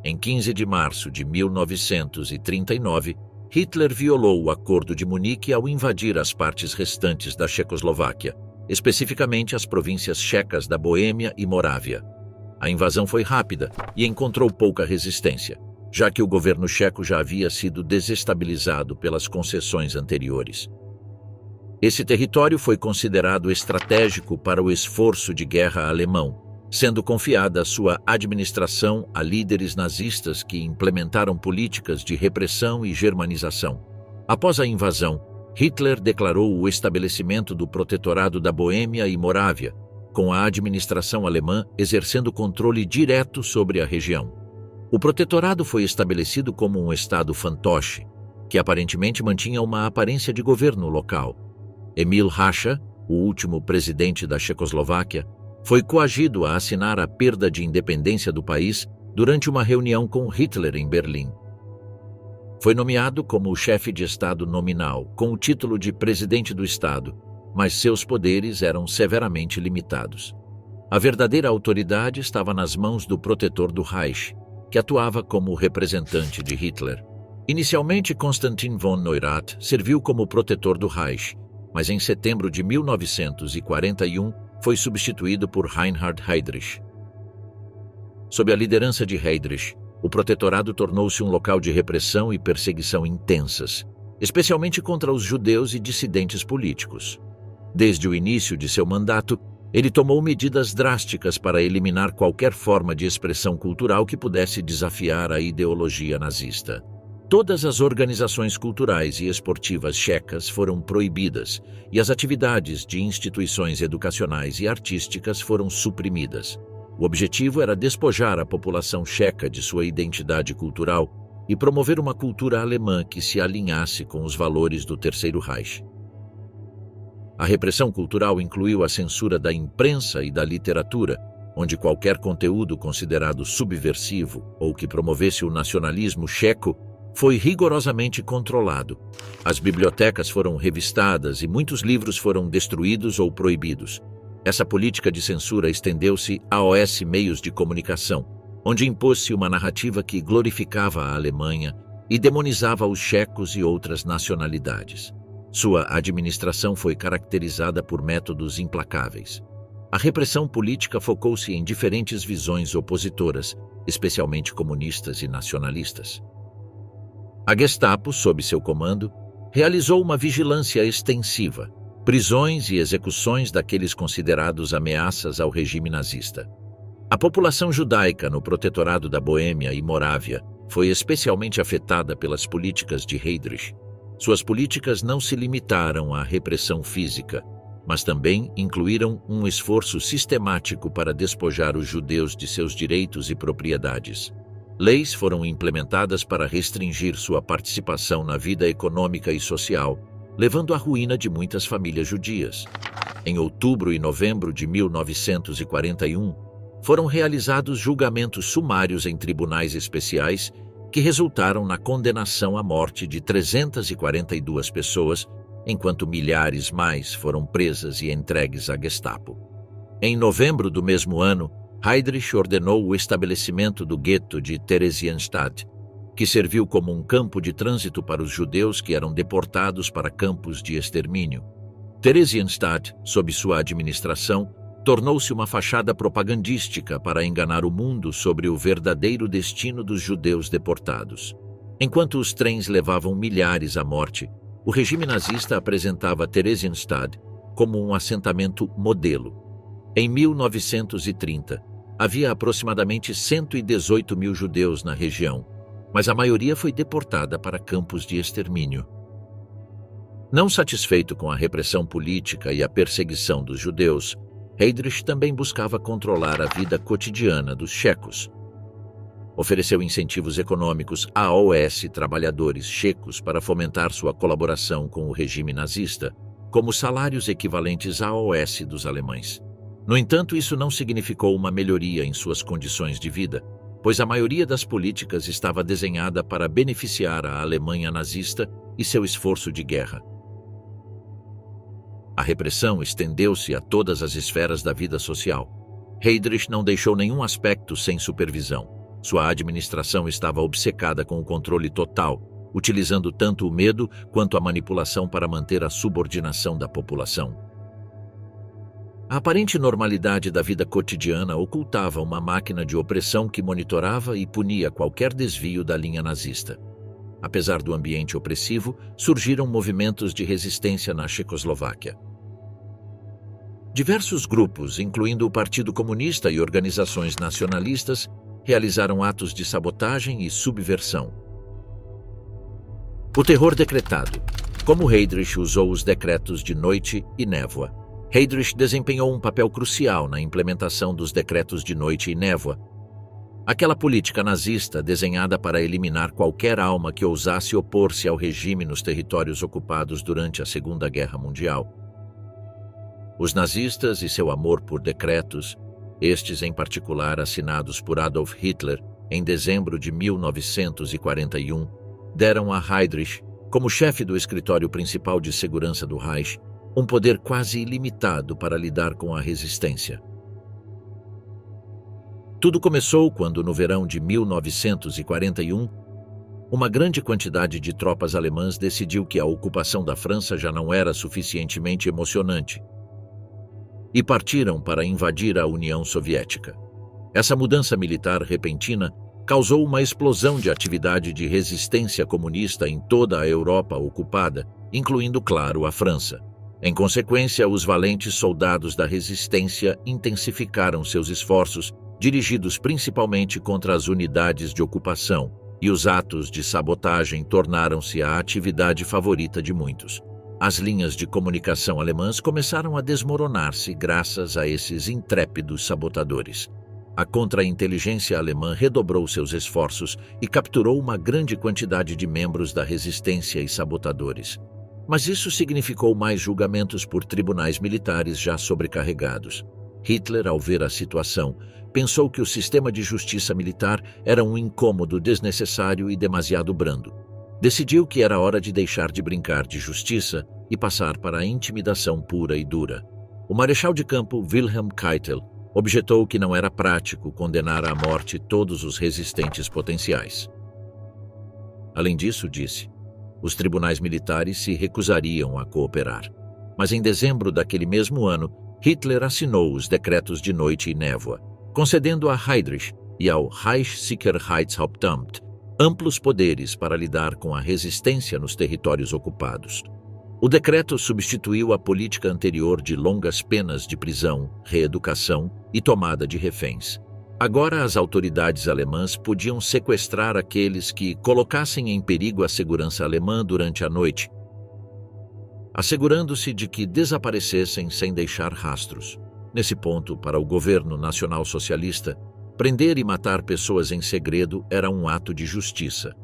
Em 15 de março de 1939, Hitler violou o Acordo de Munique ao invadir as partes restantes da Checoslováquia, especificamente as províncias checas da Boêmia e Morávia. A invasão foi rápida e encontrou pouca resistência, já que o governo checo já havia sido desestabilizado pelas concessões anteriores. Esse território foi considerado estratégico para o esforço de guerra alemão, sendo confiada sua administração a líderes nazistas que implementaram políticas de repressão e germanização. Após a invasão, Hitler declarou o estabelecimento do Protetorado da Boêmia e Morávia, com a administração alemã exercendo controle direto sobre a região. O protetorado foi estabelecido como um estado fantoche, que aparentemente mantinha uma aparência de governo local. Emil Hácha, o último presidente da Checoslováquia, foi coagido a assinar a perda de independência do país durante uma reunião com Hitler em Berlim. Foi nomeado como o chefe de Estado nominal, com o título de presidente do Estado, mas seus poderes eram severamente limitados. A verdadeira autoridade estava nas mãos do protetor do Reich, que atuava como representante de Hitler. Inicialmente, Konstantin von Neurath serviu como protetor do Reich, mas em setembro de 1941 foi substituído por Reinhard Heydrich. Sob a liderança de Heydrich, o protetorado tornou-se um local de repressão e perseguição intensas, especialmente contra os judeus e dissidentes políticos. Desde o início de seu mandato, ele tomou medidas drásticas para eliminar qualquer forma de expressão cultural que pudesse desafiar a ideologia nazista. Todas as organizações culturais e esportivas checas foram proibidas e as atividades de instituições educacionais e artísticas foram suprimidas. O objetivo era despojar a população checa de sua identidade cultural e promover uma cultura alemã que se alinhasse com os valores do Terceiro Reich. A repressão cultural incluiu a censura da imprensa e da literatura, onde qualquer conteúdo considerado subversivo ou que promovesse o nacionalismo checo foi rigorosamente controlado. As bibliotecas foram revistadas e muitos livros foram destruídos ou proibidos. Essa política de censura estendeu-se aos meios de comunicação, onde impôs-se uma narrativa que glorificava a Alemanha e demonizava os checos e outras nacionalidades. Sua administração foi caracterizada por métodos implacáveis. A repressão política focou-se em diferentes visões opositoras, especialmente comunistas e nacionalistas. A Gestapo, sob seu comando, realizou uma vigilância extensiva, prisões e execuções daqueles considerados ameaças ao regime nazista. A população judaica no Protetorado da Boêmia e Morávia foi especialmente afetada pelas políticas de Heydrich. Suas políticas não se limitaram à repressão física, mas também incluíram um esforço sistemático para despojar os judeus de seus direitos e propriedades. Leis foram implementadas para restringir sua participação na vida econômica e social, levando à ruína de muitas famílias judias. Em outubro e novembro de 1941, foram realizados julgamentos sumários em tribunais especiais que resultaram na condenação à morte de 342 pessoas, enquanto milhares mais foram presas e entregues à Gestapo. Em novembro do mesmo ano, Heydrich ordenou o estabelecimento do gueto de Theresienstadt, que serviu como um campo de trânsito para os judeus que eram deportados para campos de extermínio. Theresienstadt, sob sua administração, tornou-se uma fachada propagandística para enganar o mundo sobre o verdadeiro destino dos judeus deportados. Enquanto os trens levavam milhares à morte, o regime nazista apresentava Theresienstadt como um assentamento modelo. Em 1930, havia aproximadamente 118 mil judeus na região, mas a maioria foi deportada para campos de extermínio. Não satisfeito com a repressão política e a perseguição dos judeus, Heydrich também buscava controlar a vida cotidiana dos checos. Ofereceu incentivos econômicos aos trabalhadores checos para fomentar sua colaboração com o regime nazista, como salários equivalentes aos dos alemães. No entanto, isso não significou uma melhoria em suas condições de vida, pois a maioria das políticas estava desenhada para beneficiar a Alemanha nazista e seu esforço de guerra. A repressão estendeu-se a todas as esferas da vida social. Heydrich não deixou nenhum aspecto sem supervisão. Sua administração estava obcecada com o controle total, utilizando tanto o medo quanto a manipulação para manter a subordinação da população. A aparente normalidade da vida cotidiana ocultava uma máquina de opressão que monitorava e punia qualquer desvio da linha nazista. Apesar do ambiente opressivo, surgiram movimentos de resistência na Checoslováquia. Diversos grupos, incluindo o Partido Comunista e organizações nacionalistas, realizaram atos de sabotagem e subversão. O terror decretado. Como Heydrich usou os decretos de noite e névoa. Heydrich desempenhou um papel crucial na implementação dos decretos de noite e névoa, aquela política nazista desenhada para eliminar qualquer alma que ousasse opor-se ao regime nos territórios ocupados durante a Segunda Guerra Mundial. Os nazistas e seu amor por decretos, estes em particular assinados por Adolf Hitler em dezembro de 1941, deram a Heydrich, como chefe do escritório principal de segurança do Reich, um poder quase ilimitado para lidar com a resistência. Tudo começou quando, no verão de 1941, uma grande quantidade de tropas alemãs decidiu que a ocupação da França já não era suficientemente emocionante e partiram para invadir a União Soviética. Essa mudança militar repentina causou uma explosão de atividade de resistência comunista em toda a Europa ocupada, incluindo, claro, a França. Em consequência, os valentes soldados da resistência intensificaram seus esforços, dirigidos principalmente contra as unidades de ocupação, e os atos de sabotagem tornaram-se a atividade favorita de muitos. As linhas de comunicação alemãs começaram a desmoronar-se graças a esses intrépidos sabotadores. A contra-inteligência alemã redobrou seus esforços e capturou uma grande quantidade de membros da resistência e sabotadores. Mas isso significou mais julgamentos por tribunais militares já sobrecarregados. Hitler, ao ver a situação, pensou que o sistema de justiça militar era um incômodo desnecessário e demasiado brando. Decidiu que era hora de deixar de brincar de justiça e passar para a intimidação pura e dura. O marechal de campo Wilhelm Keitel objetou que não era prático condenar à morte todos os resistentes potenciais. Além disso, disse, os tribunais militares se recusariam a cooperar. Mas em dezembro daquele mesmo ano, Hitler assinou os decretos de noite e névoa, concedendo a Heydrich e ao Reichssicherheitshauptamt amplos poderes para lidar com a resistência nos territórios ocupados. O decreto substituiu a política anterior de longas penas de prisão, reeducação e tomada de reféns. Agora as autoridades alemãs podiam sequestrar aqueles que colocassem em perigo a segurança alemã durante a noite, assegurando-se de que desaparecessem sem deixar rastros. Nesse ponto, para o governo nacional-socialista, prender e matar pessoas em segredo era um ato de justiça.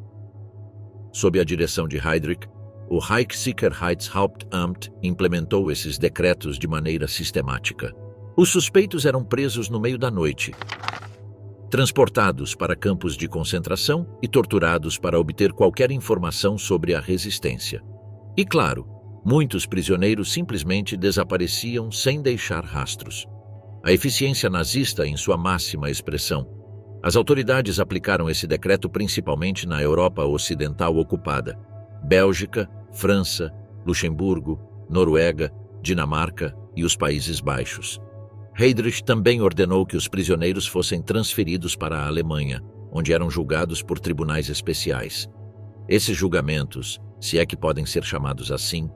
Sob a direção de Heydrich, o Reichssicherheitshauptamt implementou esses decretos de maneira sistemática. Os suspeitos eram presos no meio da noite, transportados para campos de concentração e torturados para obter qualquer informação sobre a resistência. E claro, muitos prisioneiros simplesmente desapareciam sem deixar rastros. A eficiência nazista em sua máxima expressão. As autoridades aplicaram esse decreto principalmente na Europa Ocidental ocupada: Bélgica, França, Luxemburgo, Noruega, Dinamarca e os Países Baixos. Heydrich também ordenou que os prisioneiros fossem transferidos para a Alemanha, onde eram julgados por tribunais especiais. Esses julgamentos, se é que podem ser chamados assim,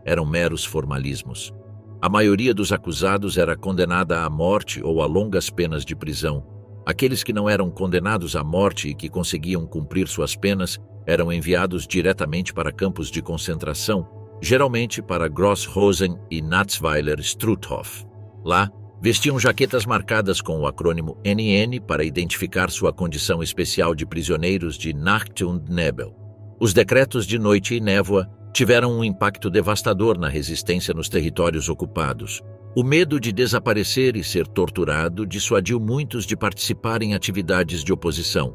eram meros formalismos. A maioria dos acusados era condenada à morte ou a longas penas de prisão. Aqueles que não eram condenados à morte e que conseguiam cumprir suas penas eram enviados diretamente para campos de concentração, geralmente para Grossrosen e Natzweiler-Struthof. Lá, vestiam jaquetas marcadas com o acrônimo NN para identificar sua condição especial de prisioneiros de Nacht und Nebel. Os decretos de noite e névoa tiveram um impacto devastador na resistência nos territórios ocupados. O medo de desaparecer e ser torturado dissuadiu muitos de participar em atividades de oposição.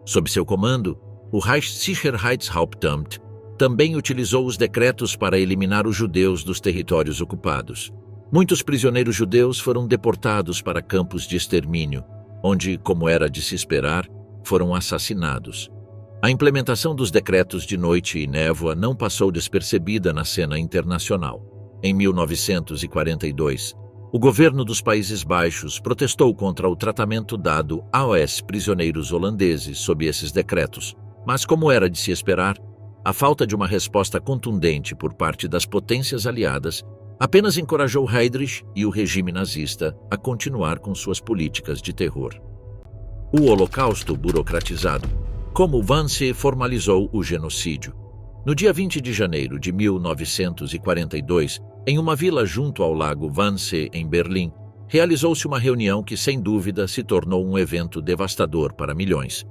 Sob seu comando, o Reichssicherheitshauptamt também utilizou os decretos para eliminar os judeus dos territórios ocupados. Muitos prisioneiros judeus foram deportados para campos de extermínio, onde, como era de se esperar, foram assassinados. A implementação dos decretos de noite e névoa não passou despercebida na cena internacional. Em 1942, O governo dos Países Baixos protestou contra o tratamento dado aos prisioneiros holandeses sob esses decretos, mas, como era de se esperar, a falta de uma resposta contundente por parte das potências aliadas apenas encorajou Heydrich e o regime nazista a continuar com suas políticas de terror. O Holocausto burocratizado. Como Wannsee formalizou o genocídio. No dia 20 de janeiro de 1942, em uma vila junto ao lago Wannsee, em Berlim, realizou-se uma reunião que, sem dúvida, se tornou um evento devastador para milhões.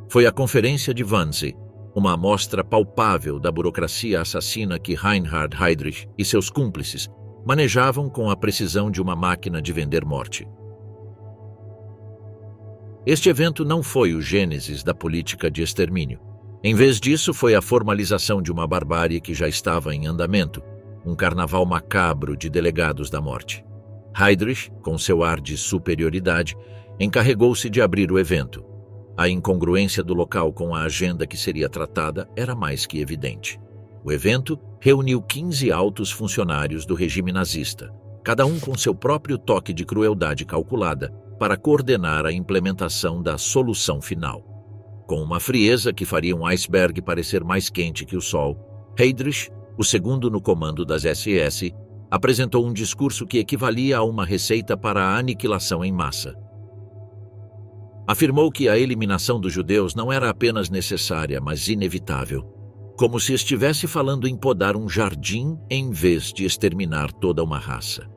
Foi a Conferência de Wannsee, uma amostra palpável da burocracia assassina que Reinhard Heydrich e seus cúmplices manejavam com a precisão de uma máquina de vender morte. Este evento não foi o gênesis da política de extermínio. Em vez disso, foi a formalização de uma barbárie que já estava em andamento, um carnaval macabro de delegados da morte. Heydrich, com seu ar de superioridade, encarregou-se de abrir o evento. A incongruência do local com a agenda que seria tratada era mais que evidente. O evento reuniu 15 altos funcionários do regime nazista, cada um com seu próprio toque de crueldade calculada, para coordenar a implementação da solução final. Com uma frieza que faria um iceberg parecer mais quente que o sol, Heydrich, o segundo no comando das SS, apresentou um discurso que equivalia a uma receita para a aniquilação em massa. Afirmou que a eliminação dos judeus não era apenas necessária, mas inevitável, como se estivesse falando em podar um jardim em vez de exterminar toda uma raça.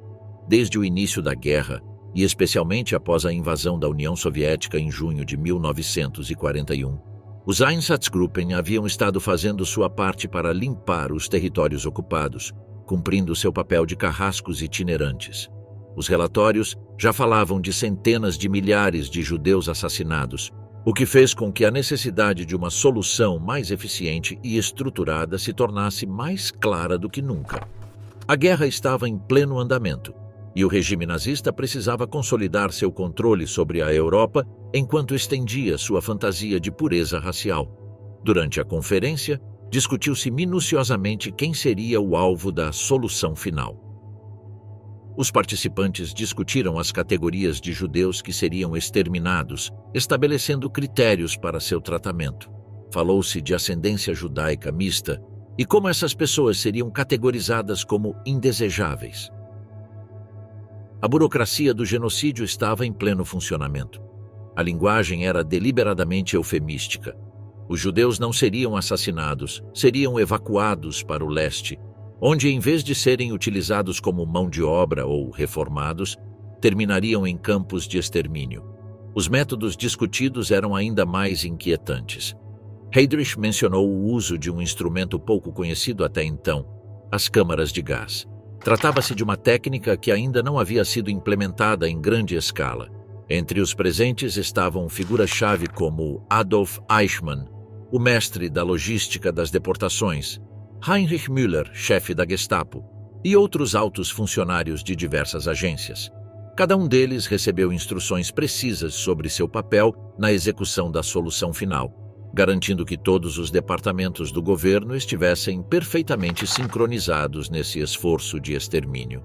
Desde o início da guerra, e especialmente após a invasão da União Soviética em junho de 1941, os Einsatzgruppen haviam estado fazendo sua parte para limpar os territórios ocupados, cumprindo seu papel de carrascos itinerantes. Os relatórios já falavam de centenas de milhares de judeus assassinados, o que fez com que a necessidade de uma solução mais eficiente e estruturada se tornasse mais clara do que nunca. A guerra estava em pleno andamento, e o regime nazista precisava consolidar seu controle sobre a Europa enquanto estendia sua fantasia de pureza racial. Durante a conferência, discutiu-se minuciosamente quem seria o alvo da solução final. Os participantes discutiram as categorias de judeus que seriam exterminados, estabelecendo critérios para seu tratamento. Falou-se de ascendência judaica mista e como essas pessoas seriam categorizadas como indesejáveis. A burocracia do genocídio estava em pleno funcionamento. A linguagem era deliberadamente eufemística. Os judeus não seriam assassinados, seriam evacuados para o leste, onde, em vez de serem utilizados como mão de obra ou reformados, terminariam em campos de extermínio. Os métodos discutidos eram ainda mais inquietantes. Heydrich mencionou o uso de um instrumento pouco conhecido até então, as câmaras de gás. Tratava-se de uma técnica que ainda não havia sido implementada em grande escala. Entre os presentes estavam figuras-chave como Adolf Eichmann, o mestre da logística das deportações, Heinrich Müller, chefe da Gestapo, e outros altos funcionários de diversas agências. Cada um deles recebeu instruções precisas sobre seu papel na execução da solução final, garantindo que todos os departamentos do governo estivessem perfeitamente sincronizados nesse esforço de extermínio.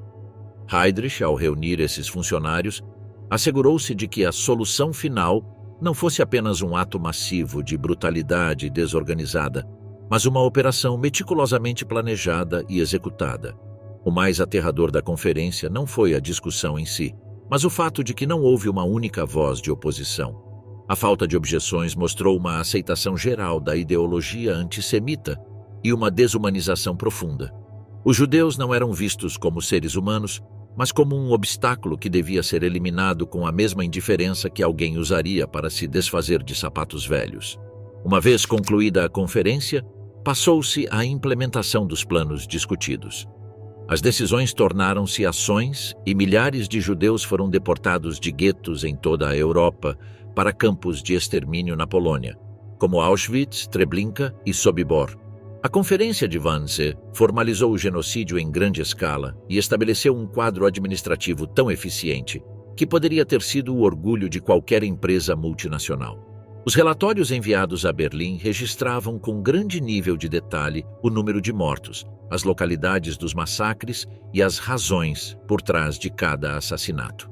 Heydrich, ao reunir esses funcionários, assegurou-se de que a solução final não fosse apenas um ato massivo de brutalidade desorganizada, mas uma operação meticulosamente planejada e executada. O mais aterrador da conferência não foi a discussão em si, mas o fato de que não houve uma única voz de oposição. A falta de objeções mostrou uma aceitação geral da ideologia antissemita e uma desumanização profunda. Os judeus não eram vistos como seres humanos, mas como um obstáculo que devia ser eliminado com a mesma indiferença que alguém usaria para se desfazer de sapatos velhos. Uma vez concluída a conferência, passou-se à implementação dos planos discutidos. As decisões tornaram-se ações e milhares de judeus foram deportados de guetos em toda a Europa para campos de extermínio na Polônia, como Auschwitz, Treblinka e Sobibor. A Conferência de Wannsee formalizou o genocídio em grande escala e estabeleceu um quadro administrativo tão eficiente que poderia ter sido o orgulho de qualquer empresa multinacional. Os relatórios enviados a Berlim registravam com grande nível de detalhe o número de mortos, as localidades dos massacres e as razões por trás de cada assassinato.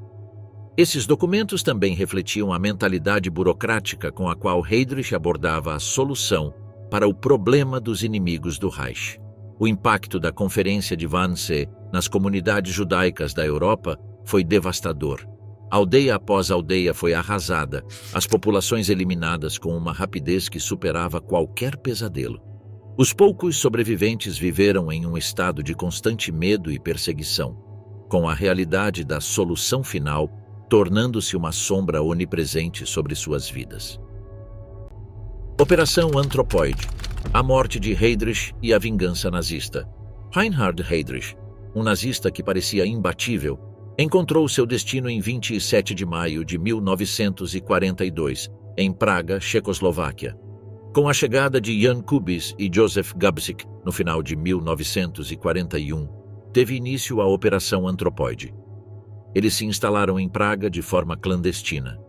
Esses documentos também refletiam a mentalidade burocrática com a qual Heydrich abordava a solução para o problema dos inimigos do Reich. O impacto da Conferência de Wannsee nas comunidades judaicas da Europa foi devastador. Aldeia após aldeia foi arrasada, as populações eliminadas com uma rapidez que superava qualquer pesadelo. Os poucos sobreviventes viveram em um estado de constante medo e perseguição, com a realidade da solução final tornando-se uma sombra onipresente sobre suas vidas. Operação Anthropoid, a morte de Heydrich e a vingança nazista. Reinhard Heydrich, um nazista que parecia imbatível, encontrou seu destino em 27 de maio de 1942, em Praga, Checoslováquia. Com a chegada de Jan Kubis e Josef Gabčík no final de 1941, teve início a Operação Anthropoid. Eles se instalaram em Praga de forma clandestina.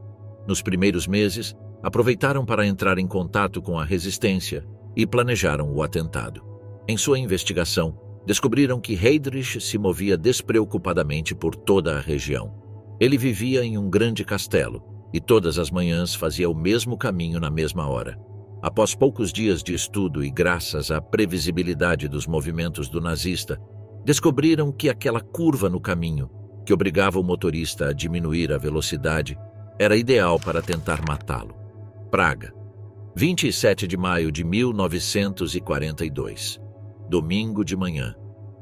Nos primeiros meses, aproveitaram para entrar em contato com a resistência e planejaram o atentado. Em sua investigação, descobriram que Heydrich se movia despreocupadamente por toda a região. Ele vivia em um grande castelo e todas as manhãs fazia o mesmo caminho na mesma hora. Após poucos dias de estudo e graças à previsibilidade dos movimentos do nazista, descobriram que aquela curva no caminho, que obrigava o motorista a diminuir a velocidade, era ideal para tentar matá-lo. Praga, 27 de maio de 1942. Domingo de manhã.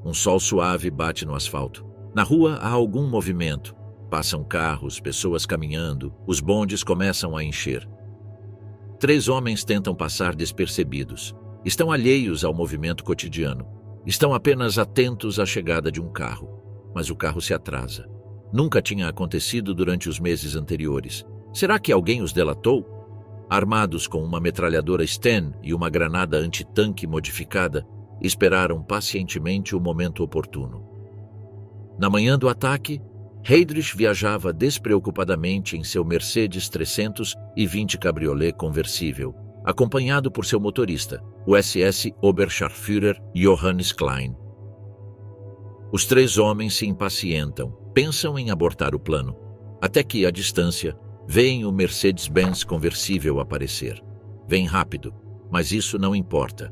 Um sol suave bate no asfalto. Na rua há algum movimento. Passam carros, pessoas caminhando, os bondes começam a encher. 3 homens tentam passar despercebidos. Estão alheios ao movimento cotidiano. Estão apenas atentos à chegada de um carro. Mas o carro se atrasa. Nunca tinha acontecido durante os meses anteriores. Será que alguém os delatou? Armados com uma metralhadora Sten e uma granada antitanque modificada, esperaram pacientemente o momento oportuno. Na manhã do ataque, Heydrich viajava despreocupadamente em seu Mercedes 320 cabriolé conversível, acompanhado por seu motorista, o SS Oberscharführer Johannes Klein. Os 3 homens se impacientam, pensam em abortar o plano, até que, à distância, veem o Mercedes-Benz conversível aparecer. Vem rápido, mas isso não importa.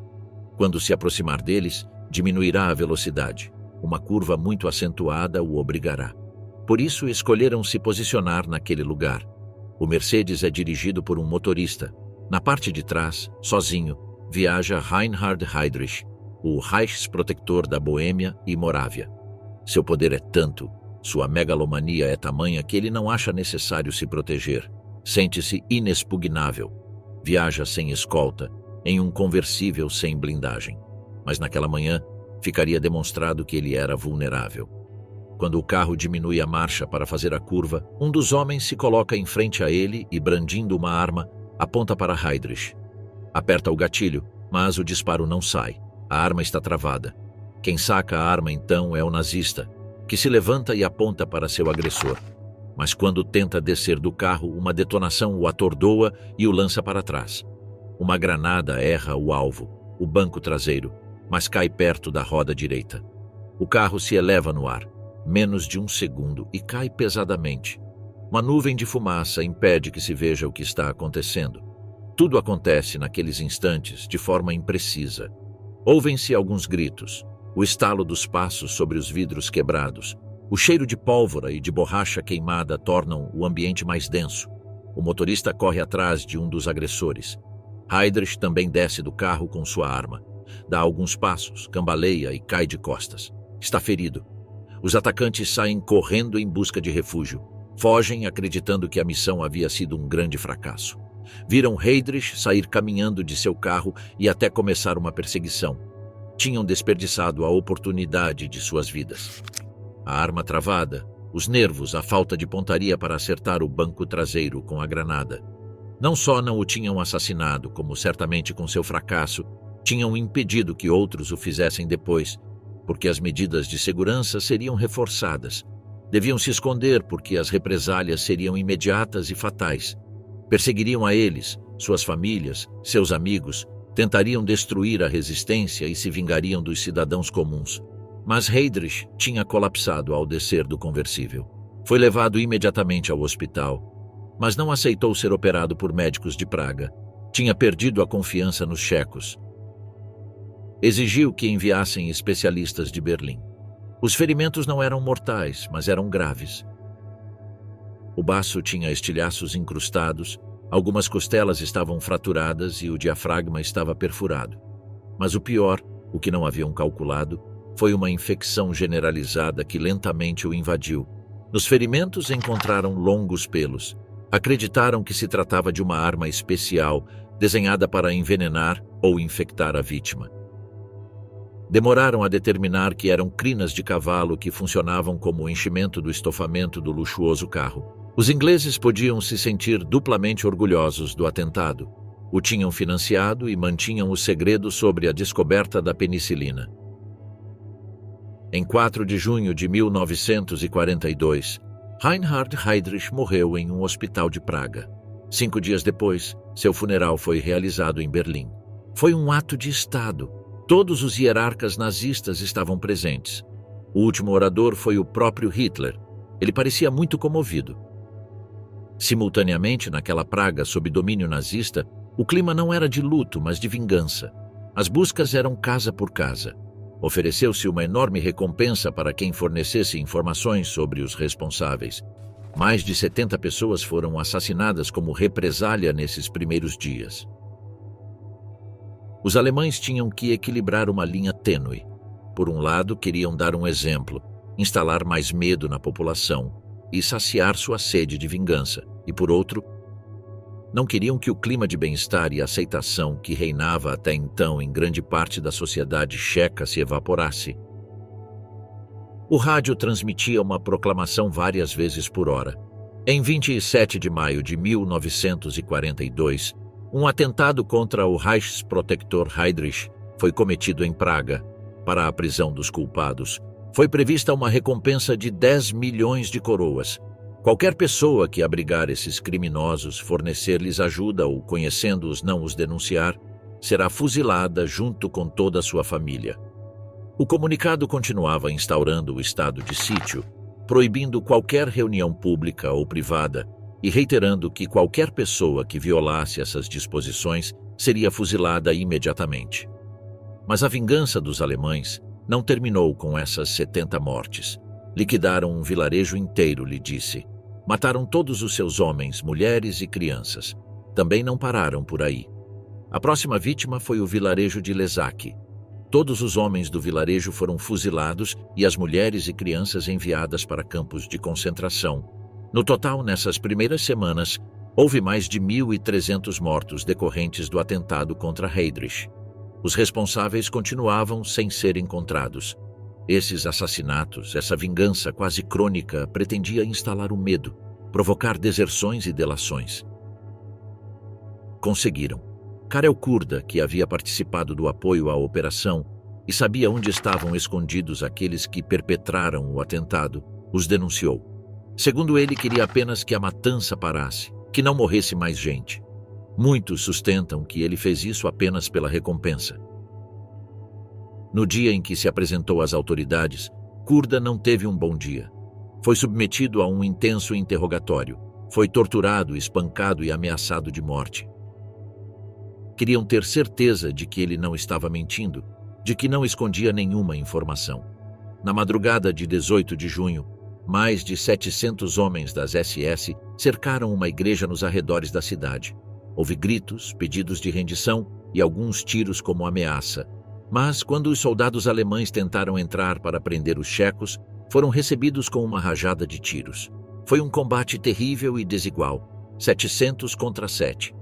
Quando se aproximar deles, diminuirá a velocidade. Uma curva muito acentuada o obrigará. Por isso, escolheram se posicionar naquele lugar. O Mercedes é dirigido por um motorista. Na parte de trás, sozinho, viaja Reinhard Heydrich, o Reichsprotektor da Boêmia e Morávia. Seu poder é tanto, sua megalomania é tamanha que ele não acha necessário se proteger. Sente-se inexpugnável. Viaja sem escolta, em um conversível sem blindagem. Mas naquela manhã, ficaria demonstrado que ele era vulnerável. Quando o carro diminui a marcha para fazer a curva, um dos homens se coloca em frente a ele e, brandindo uma arma, aponta para Heydrich. Aperta o gatilho, mas o disparo não sai. A arma está travada. Quem saca a arma então é o nazista, que se levanta e aponta para seu agressor. Mas quando tenta descer do carro, uma detonação o atordoa e o lança para trás. Uma granada erra o alvo, o banco traseiro, mas cai perto da roda direita. O carro se eleva no ar, menos de um segundo, e cai pesadamente. Uma nuvem de fumaça impede que se veja o que está acontecendo. Tudo acontece naqueles instantes de forma imprecisa. Ouvem-se alguns gritos, o estalo dos passos sobre os vidros quebrados. O cheiro de pólvora e de borracha queimada tornam o ambiente mais denso. O motorista corre atrás de um dos agressores. Heydrich também desce do carro com sua arma. Dá alguns passos, cambaleia e cai de costas. Está ferido. Os atacantes saem correndo em busca de refúgio. Fogem acreditando que a missão havia sido um grande fracasso. Viram Heydrich sair caminhando de seu carro e até começar uma perseguição. Tinham desperdiçado a oportunidade de suas vidas. A arma travada, os nervos, a falta de pontaria para acertar o banco traseiro com a granada. Não só não o tinham assassinado, como certamente com seu fracasso, tinham impedido que outros o fizessem depois, porque as medidas de segurança seriam reforçadas. Deviam se esconder porque as represálias seriam imediatas e fatais. Perseguiriam a eles, suas famílias, seus amigos, tentariam destruir a resistência e se vingariam dos cidadãos comuns. Mas Heydrich tinha colapsado ao descer do conversível. Foi levado imediatamente ao hospital, mas não aceitou ser operado por médicos de Praga. Tinha perdido a confiança nos checos. Exigiu que enviassem especialistas de Berlim. Os ferimentos não eram mortais, mas eram graves. O baço tinha estilhaços incrustados, algumas costelas estavam fraturadas e o diafragma estava perfurado. Mas o pior, o que não haviam calculado, foi uma infecção generalizada que lentamente o invadiu. Nos ferimentos encontraram longos pelos. Acreditaram que se tratava de uma arma especial, desenhada para envenenar ou infectar a vítima. Demoraram a determinar que eram crinas de cavalo que funcionavam como o enchimento do estofamento do luxuoso carro. Os ingleses podiam se sentir duplamente orgulhosos do atentado. O tinham financiado e mantinham o segredo sobre a descoberta da penicilina. Em 4 de junho de 1942, Reinhard Heydrich morreu em um hospital de Praga. 5 dias depois, seu funeral foi realizado em Berlim. Foi um ato de Estado. Todos os hierarcas nazistas estavam presentes. O último orador foi o próprio Hitler. Ele parecia muito comovido. Simultaneamente, naquela Praga sob domínio nazista, o clima não era de luto, mas de vingança. As buscas eram casa por casa. Ofereceu-se uma enorme recompensa para quem fornecesse informações sobre os responsáveis. Mais de 70 pessoas foram assassinadas como represália nesses primeiros dias. Os alemães tinham que equilibrar uma linha tênue. Por um lado, queriam dar um exemplo, instalar mais medo na população e saciar sua sede de vingança. E por outro, não queriam que o clima de bem-estar e aceitação que reinava até então em grande parte da sociedade checa se evaporasse. O rádio transmitia uma proclamação várias vezes por hora. Em 27 de maio de 1942, um atentado contra o Reichsprotektor Heydrich foi cometido em Praga. Para a prisão dos culpados, foi prevista uma recompensa de 10 milhões de coroas. Qualquer pessoa que abrigar esses criminosos, fornecer-lhes ajuda ou, conhecendo-os, não os denunciar, será fuzilada junto com toda a sua família. O comunicado continuava instaurando o estado de sítio, proibindo qualquer reunião pública ou privada e reiterando que qualquer pessoa que violasse essas disposições seria fuzilada imediatamente. Mas a vingança dos alemães não terminou com essas 70 mortes. Liquidaram um vilarejo inteiro, lhe disse. Mataram todos os seus homens, mulheres e crianças. Também não pararam por aí. A próxima vítima foi o vilarejo de Ležáky. Todos os homens do vilarejo foram fuzilados e as mulheres e crianças enviadas para campos de concentração. No total, nessas primeiras semanas, houve mais de 1.300 mortos decorrentes do atentado contra Heydrich. Os responsáveis continuavam sem ser encontrados. Esses assassinatos, essa vingança quase crônica, pretendia instalar o medo, provocar deserções e delações. Conseguiram. Karel Kurda, que havia participado do apoio à operação e sabia onde estavam escondidos aqueles que perpetraram o atentado, os denunciou. Segundo ele, queria apenas que a matança parasse, que não morresse mais gente. Muitos sustentam que ele fez isso apenas pela recompensa. No dia em que se apresentou às autoridades, Kurda não teve um bom dia. Foi submetido a um intenso interrogatório. Foi torturado, espancado e ameaçado de morte. Queriam ter certeza de que ele não estava mentindo, de que não escondia nenhuma informação. Na madrugada de 18 de junho, mais de 700 homens das SS cercaram uma igreja nos arredores da cidade. Houve gritos, pedidos de rendição e alguns tiros como ameaça. Mas, quando os soldados alemães tentaram entrar para prender os checos, foram recebidos com uma rajada de tiros. Foi um combate terrível e desigual, 700 contra 7.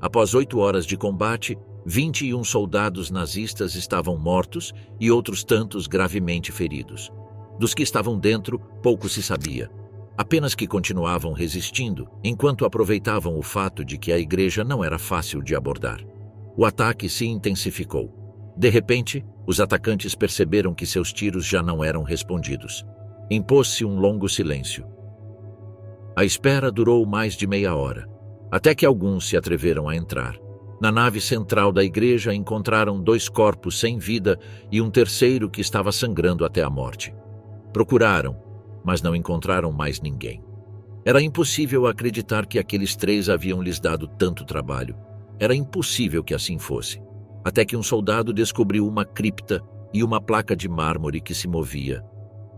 Após 8 horas de combate, 21 soldados nazistas estavam mortos e outros tantos gravemente feridos. Dos que estavam dentro, pouco se sabia. Apenas que continuavam resistindo, enquanto aproveitavam o fato de que a igreja não era fácil de abordar. O ataque se intensificou. De repente, os atacantes perceberam que seus tiros já não eram respondidos. Impôs-se um longo silêncio. A espera durou mais de meia hora. até que alguns se atreveram a entrar. Na nave central da igreja encontraram 2 corpos sem vida e um terceiro que estava sangrando até a morte. Procuraram, mas não encontraram mais ninguém. Era impossível acreditar que aqueles 3 haviam lhes dado tanto trabalho. Era impossível que assim fosse. Até que um soldado descobriu uma cripta e uma placa de mármore que se movia.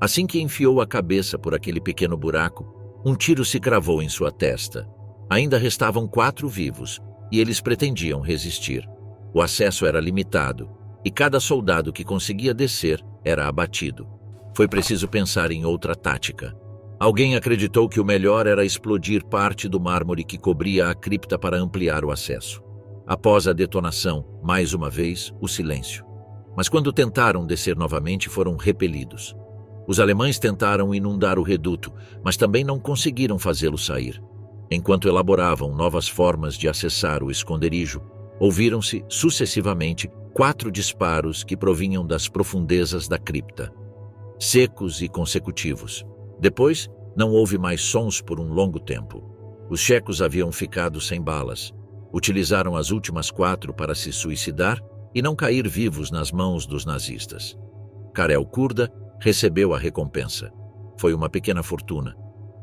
Assim que enfiou a cabeça por aquele pequeno buraco, um tiro se cravou em sua testa. Ainda restavam 4 vivos, e eles pretendiam resistir. O acesso era limitado, e cada soldado que conseguia descer era abatido. Foi preciso pensar em outra tática. Alguém acreditou que o melhor era explodir parte do mármore que cobria a cripta para ampliar o acesso. Após a detonação, mais uma vez, o silêncio. Mas quando tentaram descer novamente, foram repelidos. Os alemães tentaram inundar o reduto, mas também não conseguiram fazê-lo sair. Enquanto elaboravam novas formas de acessar o esconderijo, ouviram-se, sucessivamente, 4 disparos que provinham das profundezas da cripta. Secos e consecutivos. Depois, não houve mais sons por um longo tempo. Os checos haviam ficado sem balas. Utilizaram as últimas 4 para se suicidar e não cair vivos nas mãos dos nazistas. Karel Kurda recebeu a recompensa. Foi uma pequena fortuna,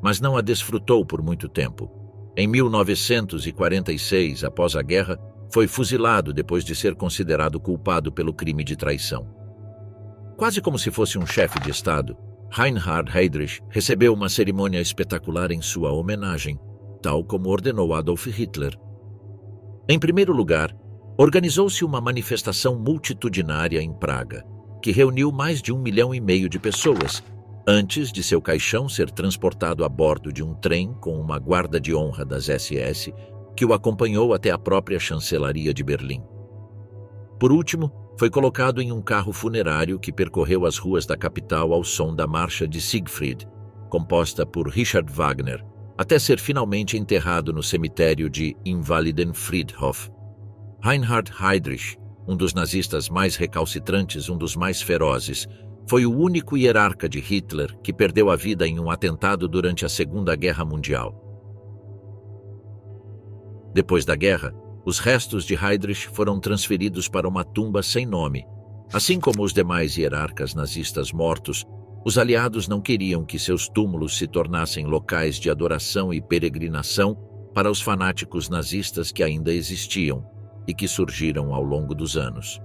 mas não a desfrutou por muito tempo. Em 1946, após a guerra, foi fuzilado depois de ser considerado culpado pelo crime de traição. Quase como se fosse um chefe de Estado, Reinhard Heydrich recebeu uma cerimônia espetacular em sua homenagem, tal como ordenou Adolf Hitler. Em primeiro lugar, organizou-se uma manifestação multitudinária em Praga, que reuniu mais de 1,5 milhão de pessoas, antes de seu caixão ser transportado a bordo de um trem com uma guarda de honra das SS, que o acompanhou até a própria chancelaria de Berlim. Por último, foi colocado em um carro funerário que percorreu as ruas da capital ao som da Marcha de Siegfried, composta por Richard Wagner, até ser finalmente enterrado no cemitério de Invalidenfriedhof. Reinhard Heydrich, um dos nazistas mais recalcitrantes, um dos mais ferozes, foi o único hierarca de Hitler que perdeu a vida em um atentado durante a Segunda Guerra Mundial. Depois da guerra, os restos de Heydrich foram transferidos para uma tumba sem nome. Assim como os demais hierarcas nazistas mortos, os aliados não queriam que seus túmulos se tornassem locais de adoração e peregrinação para os fanáticos nazistas que ainda existiam e que surgiram ao longo dos anos.